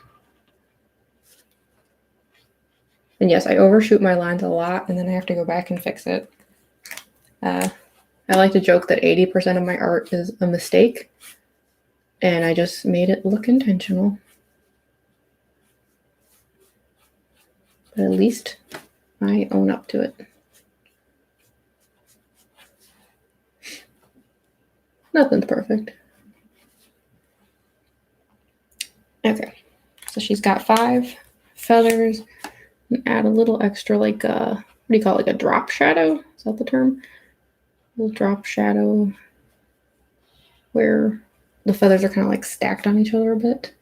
And yes, I overshoot my lines a lot, and then I have to go back and fix it. I like to joke that 80% of my art is a mistake, and I just made it look intentional. But at least I own up to it. Nothing's perfect. Okay, so she's got 5 feathers, and add a little extra, like what do you call it, like a drop shadow? Is that the term? A little drop shadow where the feathers are kind of like stacked on each other a bit.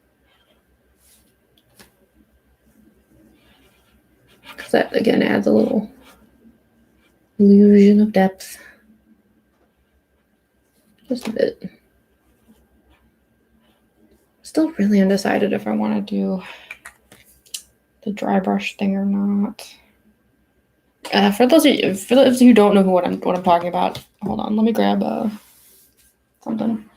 Because that again adds a little illusion of depth. Just a bit. Still really undecided if I want to do the dry brush thing or not. For those of you who don't know what I'm talking about, hold on, let me grab something.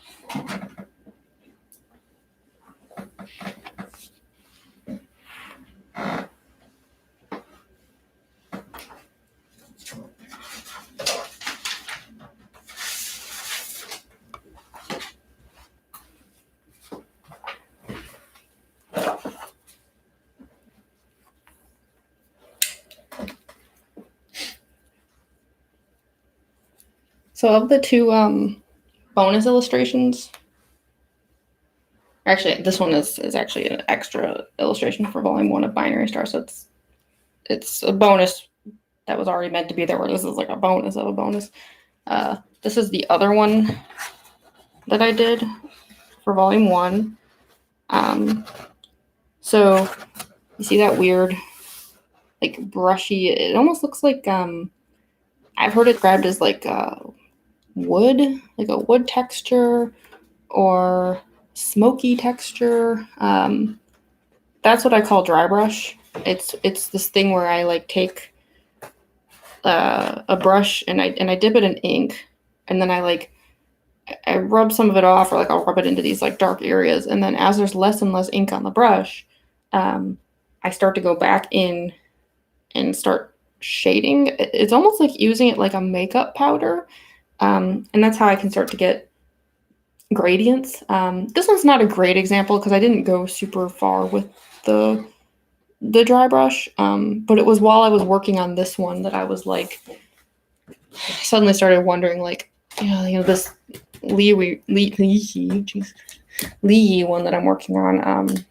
So of the 2 bonus illustrations, actually this one is actually an extra illustration for volume 1 of Binary Star, so it's a bonus that was already meant to be there, where this is like a bonus of a bonus. This is the other one that I did for volume 1. So you see that weird like brushy, it almost looks like I've heard it described as like wood, like a wood texture or smoky texture. That's what I call dry brush. It's this thing where I like take a brush and I dip it in ink, and then I rub some of it off, or like I'll rub it into these like dark areas, and then as there's less and less ink on the brush, I start to go back in and start shading. It's almost like using it like a makeup powder. And that's how I can start to get gradients. This one's not a great example because I didn't go super far with the dry brush, but it was while I was working on this one that I was like, suddenly started wondering, like, you know, this Liyi one that I'm working on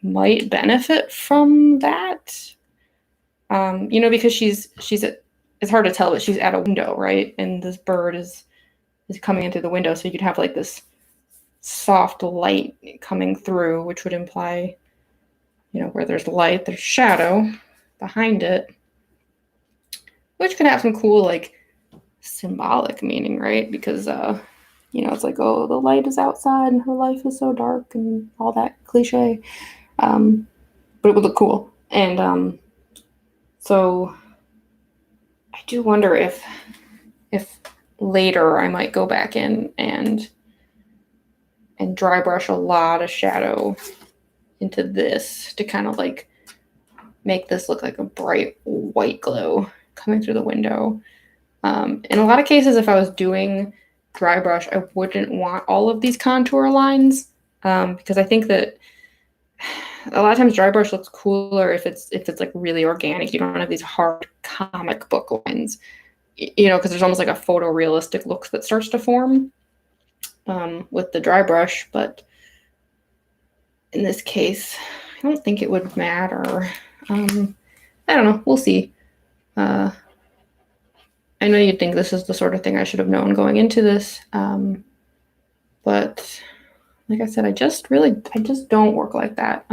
might benefit from that. Because she's it's hard to tell, but she's at a window, right? And this bird is coming in through the window, so you could have like this soft light coming through, which would imply, where there's light, there's shadow behind it, which can have some cool like symbolic meaning, right? Because it's like, oh, the light is outside and her life is so dark and all that cliche, but it would look cool. And so I do wonder if later I might go back in and dry brush a lot of shadow into this to kind of like make this look like a bright white glow coming through the window. In a lot of cases, if I was doing dry brush, I wouldn't want all of these contour lines because I think that a lot of times dry brush looks cooler if it's like really organic. You don't have these hard comic book lines, you know, because there's almost like a photorealistic look that starts to form with the dry brush. But in this case, I don't think it would matter. I don't know. We'll see. I know you'd think this is the sort of thing I should have known going into this, but like I said, I just don't work like that.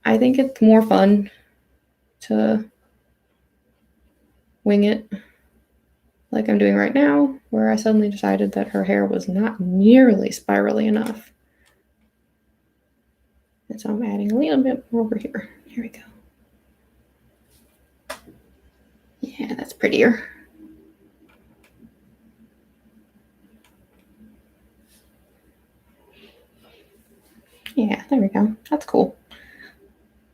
I think it's more fun to wing it like I'm doing right now, where I suddenly decided that her hair was not nearly spirally enough. And so I'm adding a little bit more over here. Here we go. Yeah, that's prettier. Yeah, there we go. That's cool.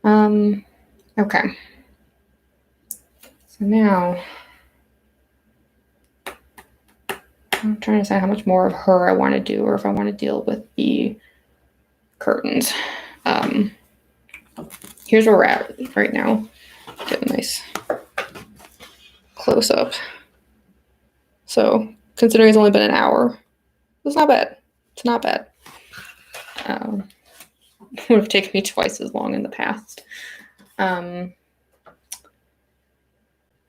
Okay. So now I'm trying to decide how much more of her I want to do, or if I want to deal with the curtains. Here's where we're at right now. Get a nice close up. So considering it's only been an hour, it's not bad. It's not bad. Would have taken me twice as long in the past. I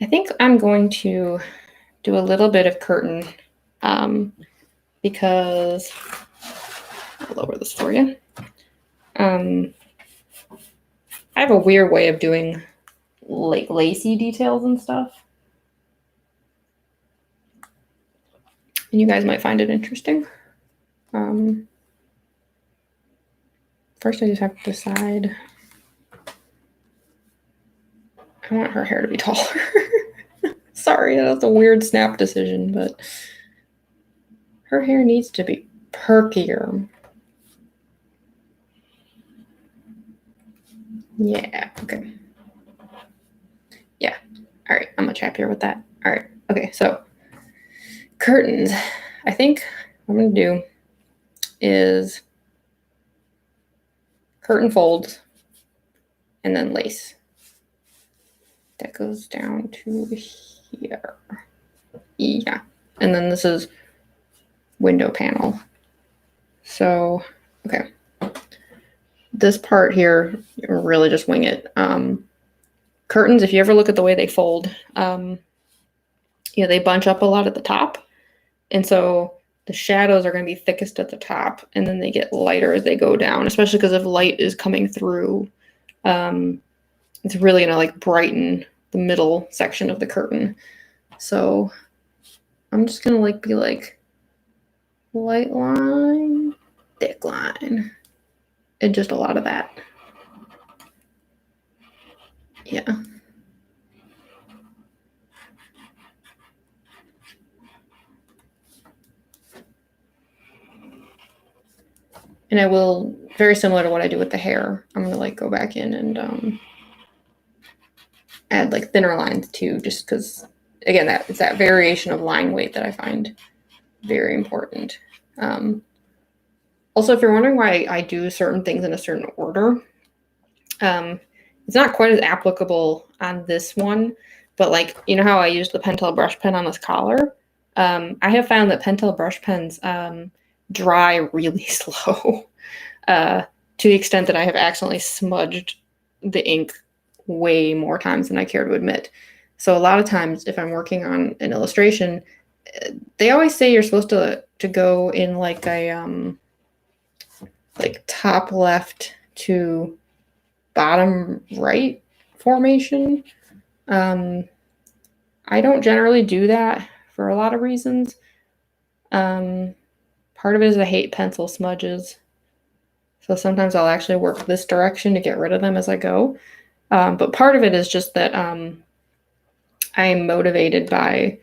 think I'm going to do a little bit of curtain because I'll lower this for you. I have a weird way of doing like lacy details and stuff. And you guys might find it interesting. First I just have to decide. I want her hair to be taller. Sorry, that's a weird snap decision, but her hair needs to be perkier. Yeah, okay. Yeah, all right, I'm much happier with that. All right, okay, so curtains. I think what I'm gonna do is curtain folds and then lace. That goes down to here. Yeah, and then this is window panel. So, okay. This part here, really just wing it. Curtains, if you ever look at the way they fold, you know, they bunch up a lot at the top. And so the shadows are going to be thickest at the top, and then they get lighter as they go down, especially because if light is coming through, it's really going to like brighten the middle section of the curtain. So I'm just going to like be like light line, thick line, and just a lot of that. Yeah. And I will, very similar to what I do with the hair, I'm going to like go back in and add like thinner lines too, just because, again, it's that variation of line weight that I find very important. Also, if you're wondering why I do certain things in a certain order, it's not quite as applicable on this one, but like, you know how I used the Pentel brush pen on this collar? I have found that Pentel brush pens dry really slow to the extent that I have accidentally smudged the ink way more times than I care to admit. So a lot of times if I'm working on an illustration, they always say you're supposed to go in like a like top left to bottom right formation. I don't generally do that for a lot of reasons. Part of it is I hate pencil smudges. So sometimes I'll actually work this direction to get rid of them as I go. But part of it is just that I'm motivated by,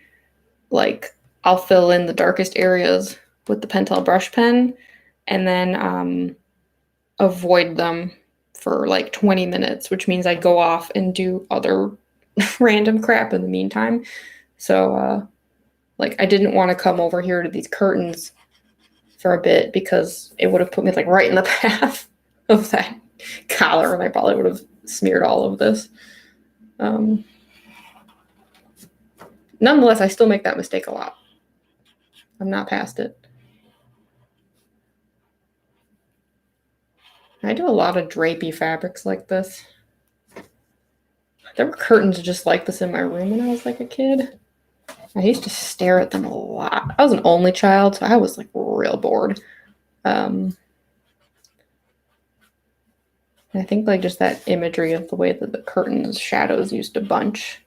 like, I'll fill in the darkest areas with the Pentel brush pen and then avoid them for like 20 minutes, which means I'd go off and do other random crap in the meantime. So, like, I didn't want to come over here to these curtains for a bit because it would have put me like right in the path of that collar, and I probably would have smeared all of this. Nonetheless, I still make that mistake a lot. I'm not past it. I do a lot of drapey fabrics like this. There were curtains just like this in my room when I was like a kid. I used to stare at them a lot. I was an only child, so I was like real bored. I think like just that imagery of the way that the curtains shadows used to bunch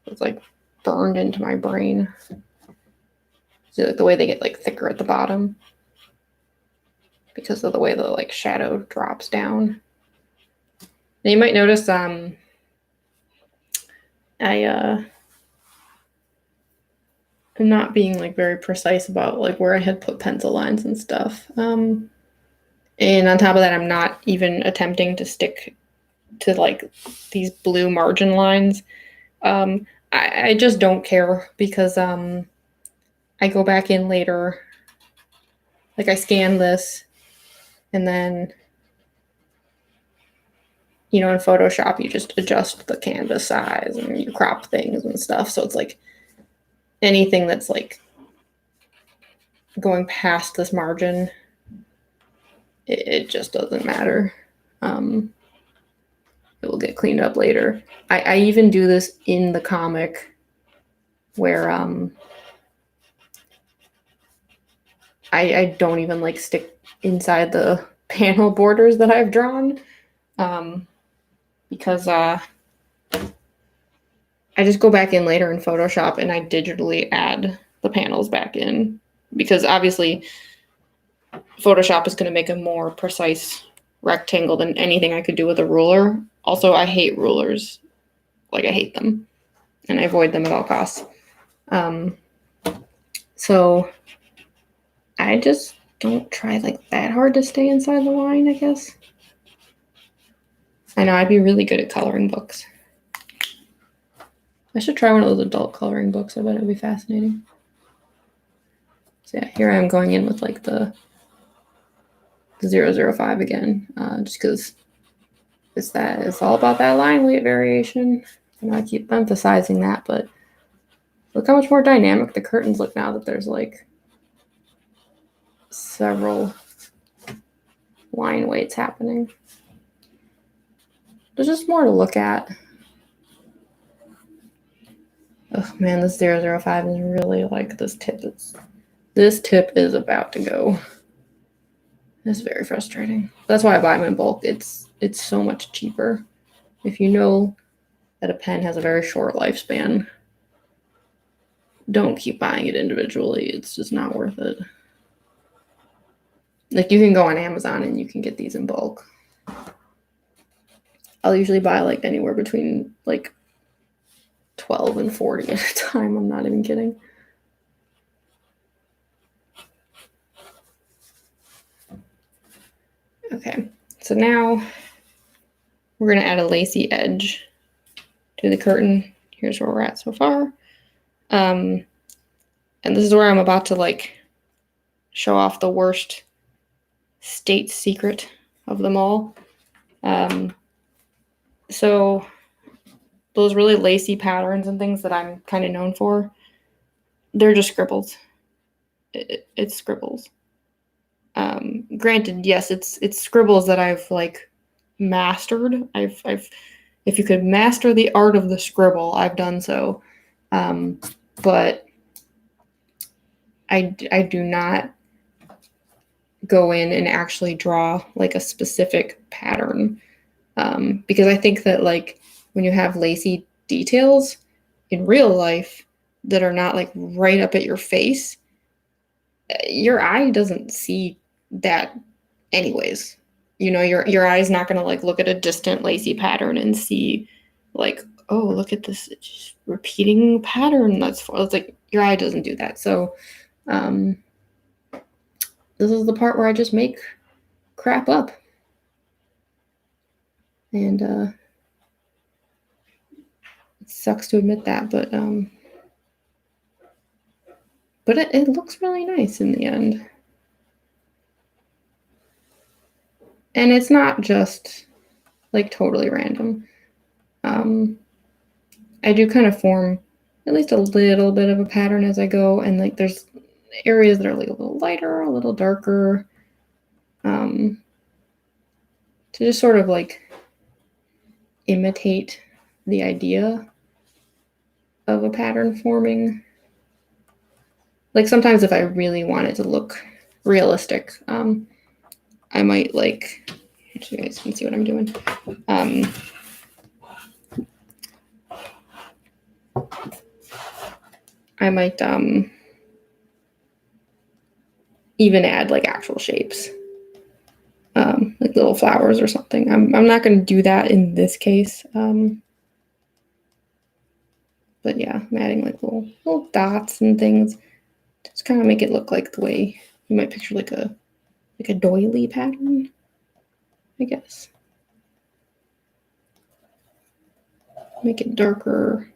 was like burned into my brain. See, like the way they get like thicker at the bottom because of the way the like shadow drops down. Now you might notice I'm not being like very precise about like where I had put pencil lines and stuff. And on top of that, I'm not even attempting to stick to like these blue margin lines. I just don't care because I go back in later. Like I scan this and then, in Photoshop, you just adjust the canvas size and you crop things and stuff. So it's like anything that's like going past this margin, it just doesn't matter. It will get cleaned up later. I even do this in the comic where I don't even like stick inside the panel borders that I've drawn because I just go back in later in Photoshop and I digitally add the panels back in because obviously Photoshop is going to make a more precise rectangle than anything I could do with a ruler. Also, I hate rulers. Like, I hate them. And I avoid them at all costs. So I just don't try like that hard to stay inside the line, I guess. I know I'd be really good at coloring books. I should try one of those adult coloring books. I bet it'd be fascinating. So yeah, here I am going in with like the 005 again, just because it's all about that line weight variation. I keep emphasizing that, but look how much more dynamic the curtains look now that there's like several line weights happening. There's just more to look at. Oh man, this 005 is really like this tip. This tip is about to go. It's very frustrating. That's why I buy them in bulk. It's so much cheaper. If you know that a pen has a very short lifespan, don't keep buying it individually. It's just not worth it. Like you can go on Amazon and you can get these in bulk. I'll usually buy like anywhere between like 12 and 40 at a time. I'm not even kidding. Okay, so now we're going to add a lacy edge to the curtain. Here's where we're at so far. And this is where I'm about to like show off the worst state secret of them all. So those really lacy patterns and things that I'm kind of known for, they're just scribbles. It's scribbles. Granted, yes, it's scribbles that I've like mastered. I've if you could master the art of the scribble, I've done so. But I do not go in and actually draw like a specific pattern. Because I think that like when you have lacy details in real life that are not like right up at your face, your eye doesn't see that anyways. Your eye is not going to like look at a distant lacy pattern and see like, oh, look at this just repeating pattern. It's like your eye doesn't do that. So this is the part where I just make crap up. And it sucks to admit that, but it looks really nice in the end. And it's not just like totally random. I do kind of form at least a little bit of a pattern as I go, and like there's areas that are like a little lighter, a little darker, to just sort of like imitate the idea of a pattern forming. Like sometimes if I really want it to look realistic, I might like, actually you guys can see what I'm doing. I might even add like actual shapes, like little flowers or something. I'm not going to do that in this case. But yeah, I'm adding like little dots and things. Just kind of make it look like the way you might picture like a doily pattern, I guess. Make it darker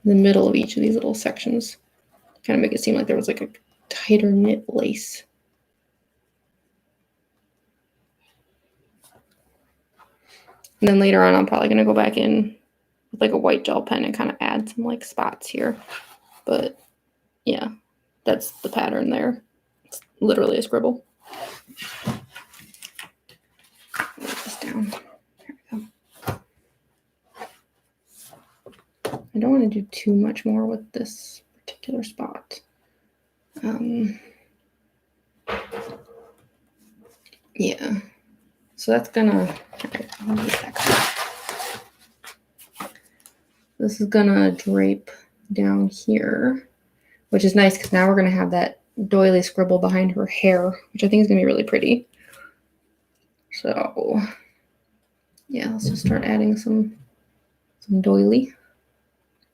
in the middle of each of these little sections. Kind of make it seem like there was like a tighter knit lace. And then later on, I'm probably going to go back in with like a white gel pen and kind of add some like spots here. But yeah, that's the pattern there. It's literally a scribble. Move this down. There we go. I don't want to do too much more with this particular spot. Yeah. So that's gonna, this is gonna drape down here, which is nice because now we're gonna have that doily scribble behind her hair, which I think is gonna be really pretty. So yeah, let's just start adding some doily.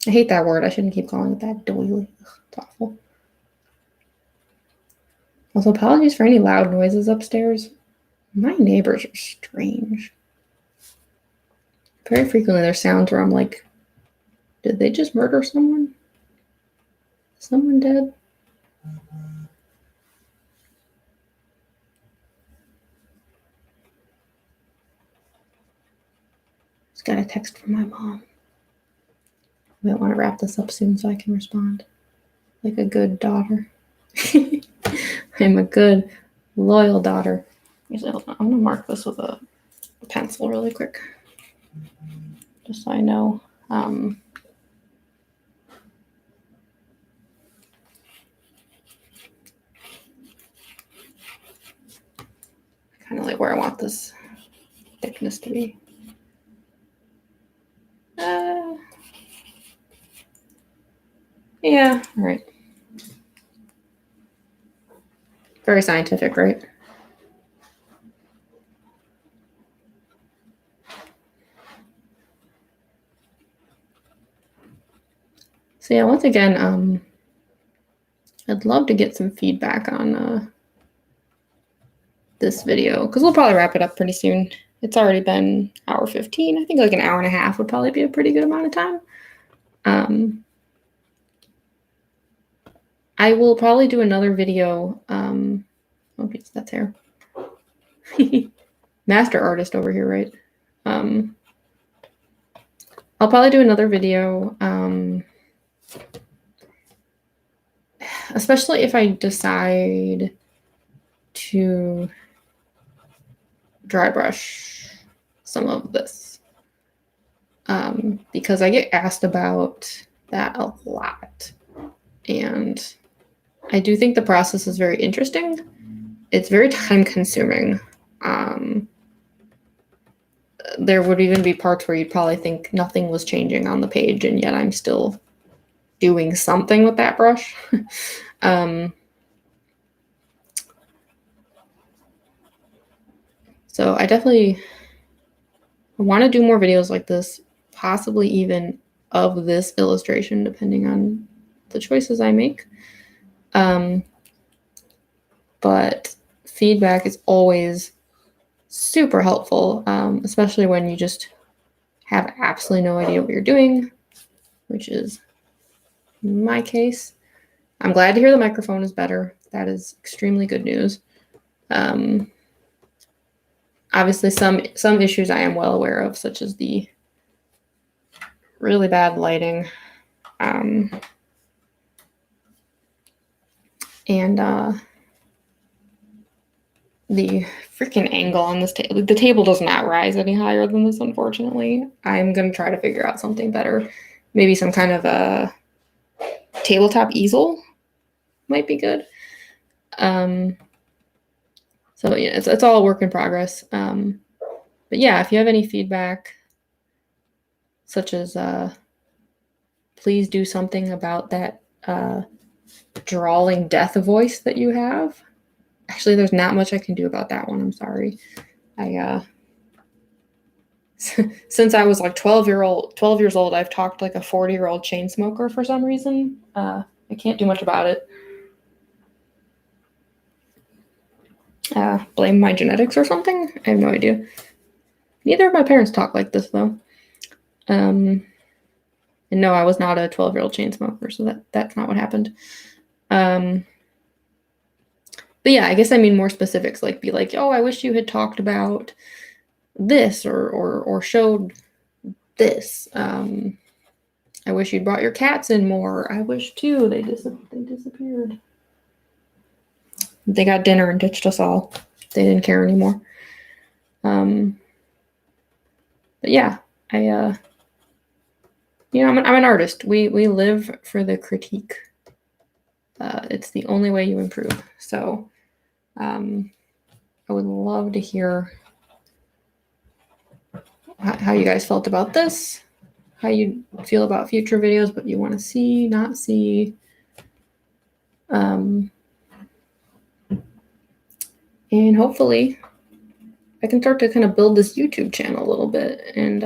I hate that word. I shouldn't keep calling it that, doily. Ugh, it's awful. Also, apologies for any loud noises upstairs. My neighbors are strange. Very frequently there's sounds where I'm like, did they just murder someone? Is someone dead? Just got a text from my mom. I might want to wrap this up soon so I can respond like a good daughter. I'm a good, loyal daughter. Actually, hold on. I'm going to mark this with a pencil really quick, just so I know. Kind of like where I want this thickness to be. Yeah, all right. Very scientific, right? So yeah, once again, I'd love to get some feedback on this video because we'll probably wrap it up pretty soon. It's already been hour 15. I think like an hour and a half would probably be a pretty good amount of time. I will probably do another video. Okay, that's hair. Master artist over here, right? I'll probably do another video, especially if I decide to dry brush some of this, because I get asked about that a lot, and I do think the process is very interesting. It's very time consuming. There would even be parts where you'd probably think nothing was changing on the page, and yet I'm still doing something with that brush. So I definitely want to do more videos like this, possibly even of this illustration, depending on the choices I make. But feedback is always super helpful, especially when you just have absolutely no idea what you're doing, which is my case. I'm glad to hear the microphone is better. That is extremely good news. Obviously, some issues I am well aware of, such as the really bad lighting, and the freaking angle on this table. The table does not rise any higher than this, unfortunately. I'm going to try to figure out something better. Maybe some kind of a tabletop easel might be good. So yeah, it's all a work in progress. But yeah, if you have any feedback, such as please do something about that drawling death voice that you have. Actually, there's not much I can do about that one. I'm sorry. Since I was like 12 years old, I've talked like a 40-year-old chain smoker for some reason. I can't do much about it. Blame my genetics or something? I have no idea. Neither of my parents talk like this though. And no, I was not a 12-year-old chain smoker, so that's not what happened. But yeah, I guess I mean more specifics, like be like, oh, I wish you had talked about this or showed this. I wish you'd brought your cats in more. I wish too. They disappeared. They got dinner and ditched us all. They didn't care anymore. But yeah, I'm an artist. We live for the critique. It's the only way you improve. So I would love to hear how you guys felt about this, how you feel about future videos, what you want to see, not see. And hopefully I can start to kind of build this YouTube channel a little bit and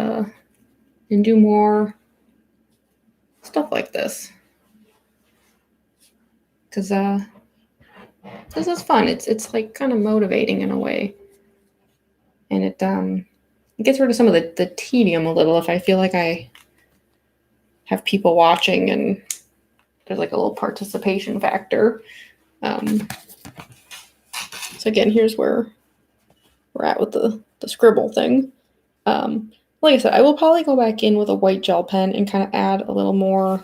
do more stuff like this. Because this is fun. It's like kind of motivating in a way. And it gets rid of some of the tedium a little if I feel like I have people watching and there's like a little participation factor. So again, here's where we're at with the scribble thing. Like I said, I will probably go back in with a white gel pen and kind of add a little more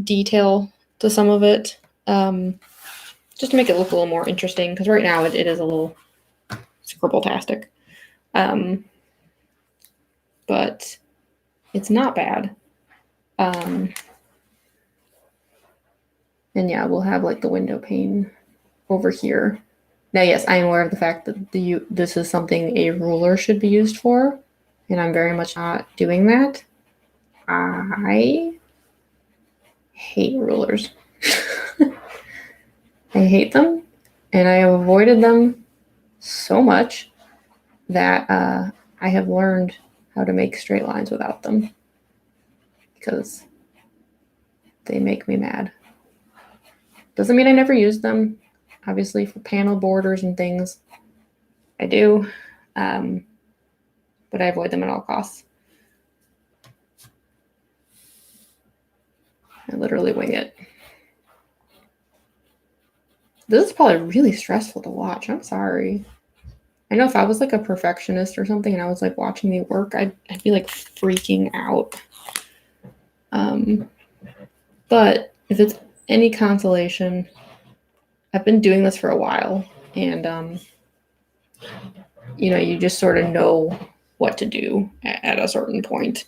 detail to some of it, just to make it look a little more interesting, because right now it is a little scribble-tastic. But it's not bad. And yeah, we'll have like the window pane over here. Now, yes, I am aware of the fact that this is something a ruler should be used for, and I'm very much not doing that. I hate rulers. I hate them, and I have avoided them so much that I have learned how to make straight lines without them because they make me mad. Doesn't mean I never use them. Obviously, for panel borders and things, I do, but I avoid them at all costs. I literally wing it. This is probably really stressful to watch. I'm sorry. I know if I was like a perfectionist or something and I was like watching me work, I'd be like freaking out. But if it's any consolation, I've been doing this for a while, and you just sort of know what to do at a certain point.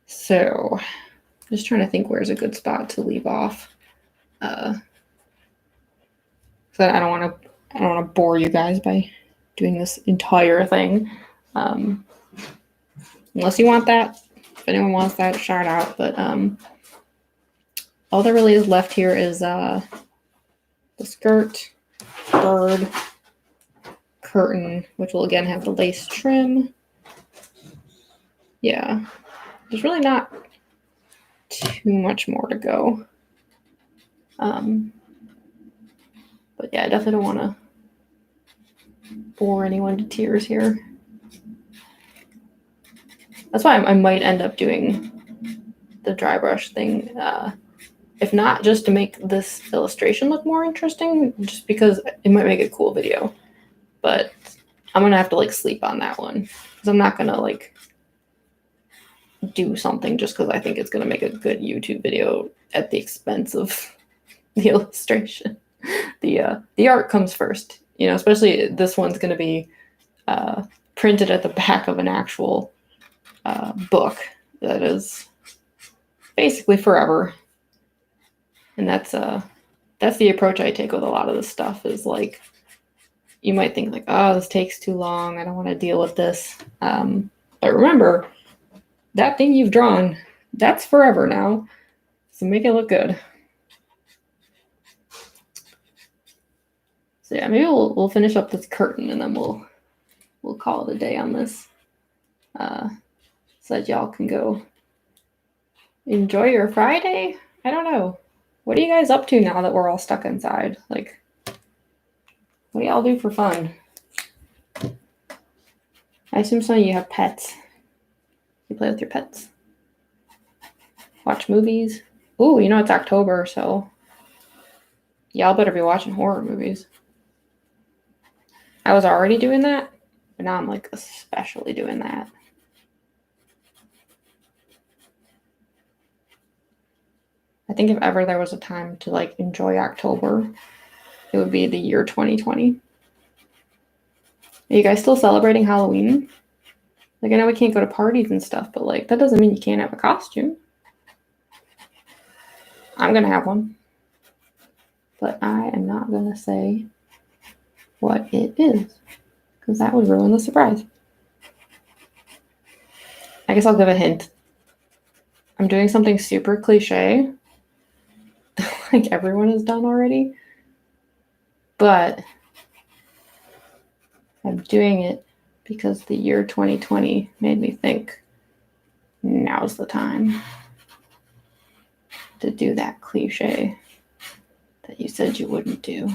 So just trying to think where's a good spot to leave off. So I don't want to bore you guys by doing this entire thing. Unless you want that. If anyone wants that, shout out. But all that really is left here is the skirt, bird, curtain, which will again have the lace trim. Yeah, there's really not too much more to go. But yeah, I definitely don't want to bore anyone to tears here. That's why I might end up doing the dry brush thing. If not, just to make this illustration look more interesting, just because it might make a cool video. But I'm gonna have to like sleep on that one, because I'm not gonna like do something just because I think it's gonna make a good YouTube video at the expense of the illustration. The art comes first, you know. Especially this one's gonna be printed at the back of an actual book that is basically forever, and that's the approach I take with a lot of this stuff. Is like, you might think like, oh, this takes too long, I don't want to deal with this, but remember, that thing you've drawn, that's forever now, so make it look good. So yeah, maybe we'll finish up this curtain and then we'll call it a day on this, so that y'all can go enjoy your Friday. I don't know. What are you guys up to now that we're all stuck inside? Like, what do y'all do for fun? I assume some of you have pets. You play with your pets. Watch movies. Ooh, you know it's October, so y'all better be watching horror movies. I was already doing that, but now I'm like especially doing that. I think if ever there was a time to like enjoy October, it would be the year 2020. Are you guys still celebrating Halloween? Like, I know we can't go to parties and stuff, but like, that doesn't mean you can't have a costume. I'm gonna have one, but I am not gonna say what it is, because that would ruin the surprise. I guess I'll give a hint. I'm doing something super cliche, like everyone has done already, but I'm doing it because the year 2020 made me think now's the time to do that cliche that you said you wouldn't do.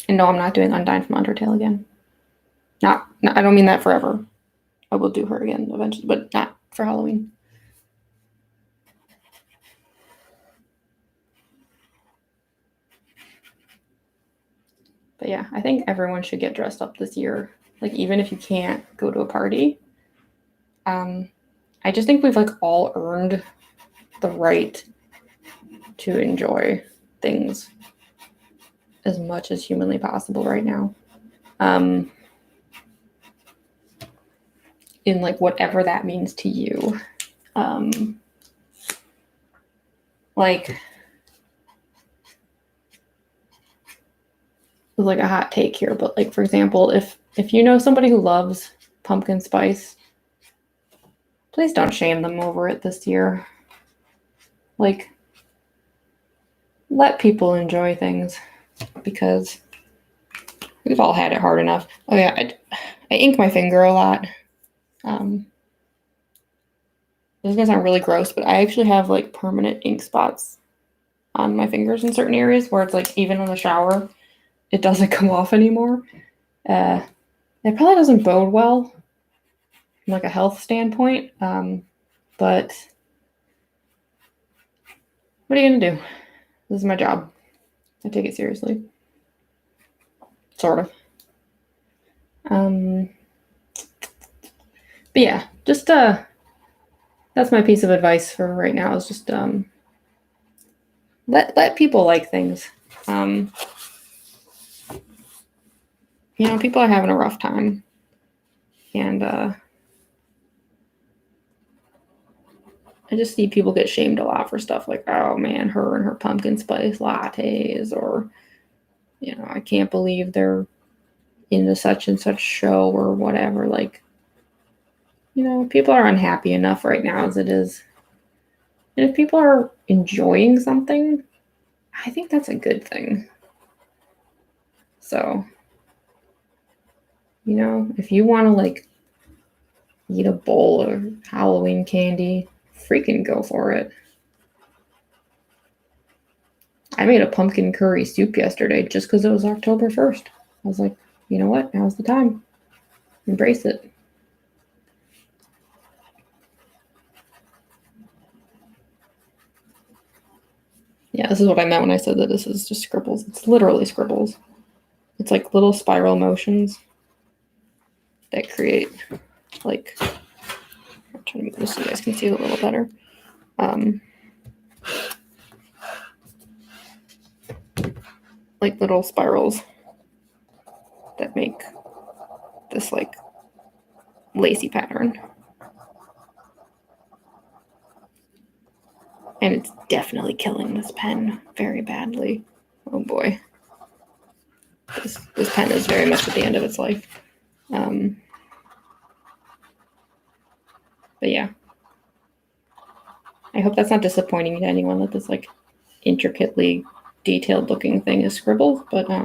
And no, I'm not doing Undyne from Undertale again. Not, I don't mean that forever. I will do her again eventually, but not for Halloween. But yeah, I think everyone should get dressed up this year. Like, even if you can't go to a party. I just think we've like all earned the right to enjoy things as much as humanly possible right now. In like whatever that means to you. Like, it's like a hot take here, but like, for example, if you know somebody who loves pumpkin spice, please don't shame them over it this year. Like, let people enjoy things, because we've all had it hard enough. Oh yeah, I ink my finger a lot. This is gonna sound really gross, but I actually have like permanent ink spots on my fingers in certain areas where it's like, even in the shower, it doesn't come off anymore. It probably doesn't bode well from like a health standpoint, but what are you gonna do? This is my job. I take it seriously. Sort of. But yeah, just that's my piece of advice for right now, is just let people like things. You know, people are having a rough time, and I just see people get shamed a lot for stuff like, oh man, her and her pumpkin spice lattes, or, you know, I can't believe they're into such and such show or whatever. Like, you know, people are unhappy enough right now as it is. And if people are enjoying something, I think that's a good thing. So, you know, if you want to like eat a bowl of Halloween candy, freaking go for it. I made a pumpkin curry soup yesterday just because it was October 1st. I was like, you know what? Now's the time. Embrace it. Yeah, this is what I meant when I said that this is just scribbles. It's literally scribbles. It's like little spiral motions that create, like, I'm trying to move this so you guys can see it a little better. Like little spirals that make this like lacy pattern. And it's definitely killing this pen very badly. Oh boy. This pen is very much at the end of its life. But yeah. I hope that's not disappointing to anyone that this like intricately detailed looking thing is scribbled, but I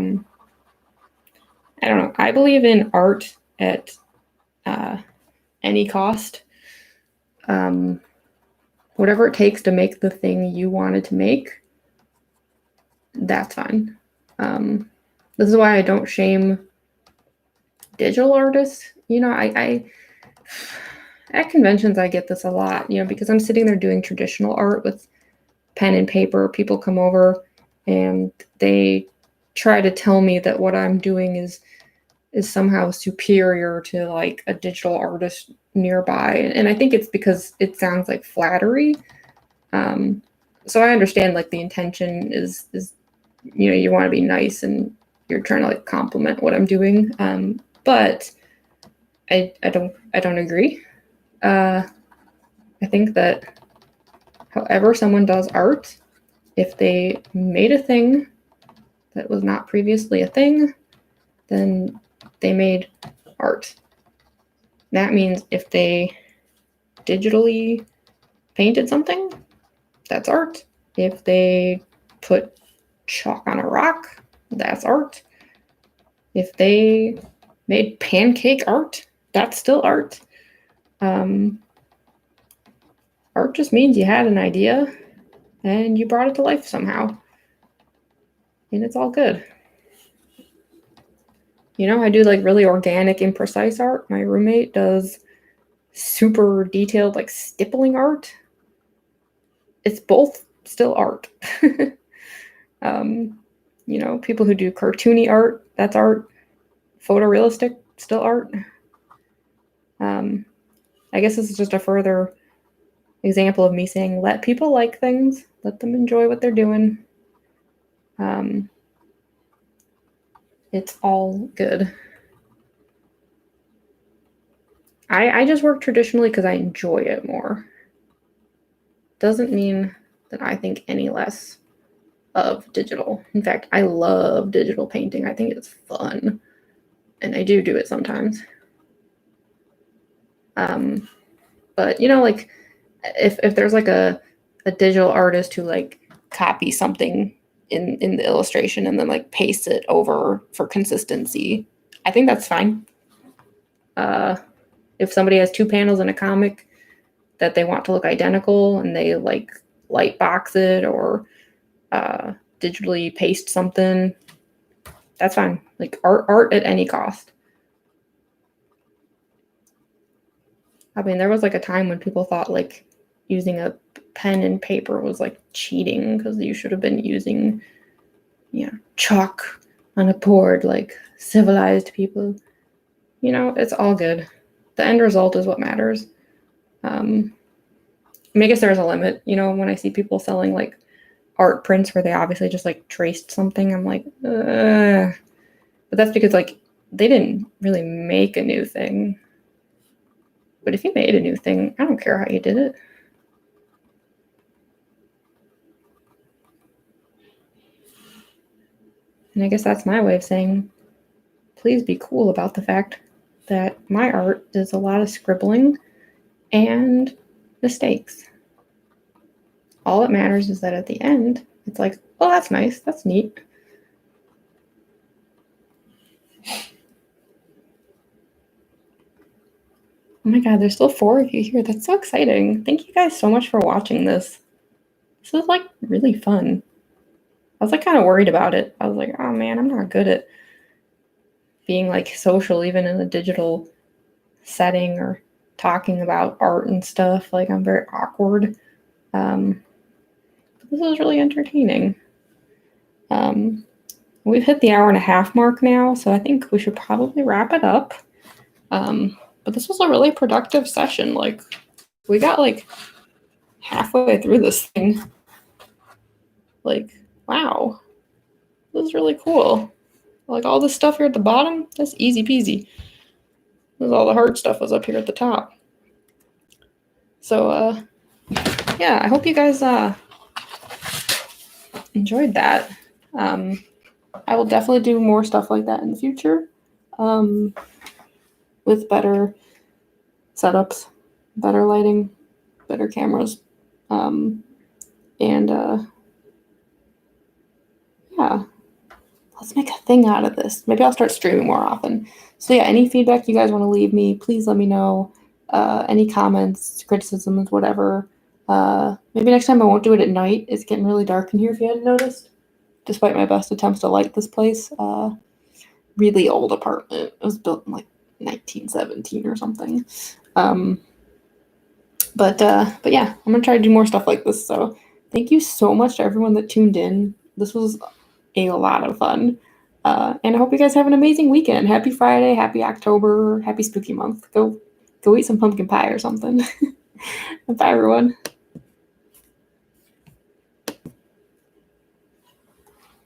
don't know. I believe in art at any cost. Whatever it takes to make the thing you wanted to make, that's fine. This is why I don't shame digital artists. You know, I at conventions I get this a lot, you know, because I'm sitting there doing traditional art with pen and paper. People come over and they try to tell me that what I'm doing is somehow superior to like a digital artist nearby. And I think it's because it sounds like flattery. So I understand like the intention is, you know, you want to be nice and you're trying to like compliment what I'm doing. But I don't agree. I think that however someone does art, if they made a thing that was not previously a thing, then they made art. That means if they digitally painted something, that's art. If they put chalk on a rock, that's art. If they made pancake art, that's still art. Art just means you had an idea and you brought it to life somehow. And it's all good. You know, I do like really organic, imprecise art. My roommate does super detailed, like stippling art. It's both still art. You know, people who do cartoony art, that's art. Photorealistic, still art. I guess this is just a further example of me saying, let people like things, let them enjoy what they're doing. It's all good. I just work traditionally because I enjoy it more. Doesn't mean that I think any less of digital. In fact, I love digital painting. I think it's fun. And I do it sometimes. But you know, like if there's like a digital artist who like copies something in the illustration and then like pastes it over for consistency, I think that's fine. If somebody has 2 panels in a comic that they want to look identical and they like light box it or digitally paste something, that's fine. Like art at any cost. I mean, there was like a time when people thought like using a pen and paper was like cheating because you should have been using, you know, chalk on a board like civilized people. You know, it's all good. The end result is what matters. I mean, I guess there's a limit. You know, when I see people selling like art prints where they obviously just like traced something, I'm like, ugh. But that's because like they didn't really make a new thing. But if you made a new thing, I don't care how you did it. And I guess that's my way of saying, please be cool about the fact that my art is a lot of scribbling and mistakes. All that matters is that at the end, it's like, oh, that's nice. That's neat. Oh my God, there's still 4 of you here. That's so exciting. Thank you guys so much for watching this. This is like really fun. I was like kind of worried about it. I was like, oh man, I'm not good at being like social, even in a digital setting or talking about art and stuff. Like I'm very awkward. This is really entertaining. We've hit the 1.5 hour mark now, so I think we should probably wrap it up. But this was a really productive session. Like we got like halfway through this thing. Like, wow, this is really cool. Like all this stuff here at the bottom, that's easy peasy. Because all the hard stuff was up here at the top. So, yeah, I hope you guys enjoyed that. I will definitely do more stuff like that in the future, with better setups, better lighting, better cameras, and yeah, let's make a thing out of this. Maybe I'll start streaming more often. So yeah, any feedback you guys want to leave me, please let me know. Any comments, criticisms, whatever. Maybe next time I won't do it at night. It's getting really dark in here if you hadn't noticed. Despite my best attempts to light this place. Really old apartment. It was built in like 1917 or something. But yeah, I'm gonna try to do more stuff like this. So thank you so much to everyone that tuned in. This was a lot of fun. And I hope you guys have an amazing weekend. Happy Friday, happy October, happy spooky month. Go eat some pumpkin pie or something. Bye everyone.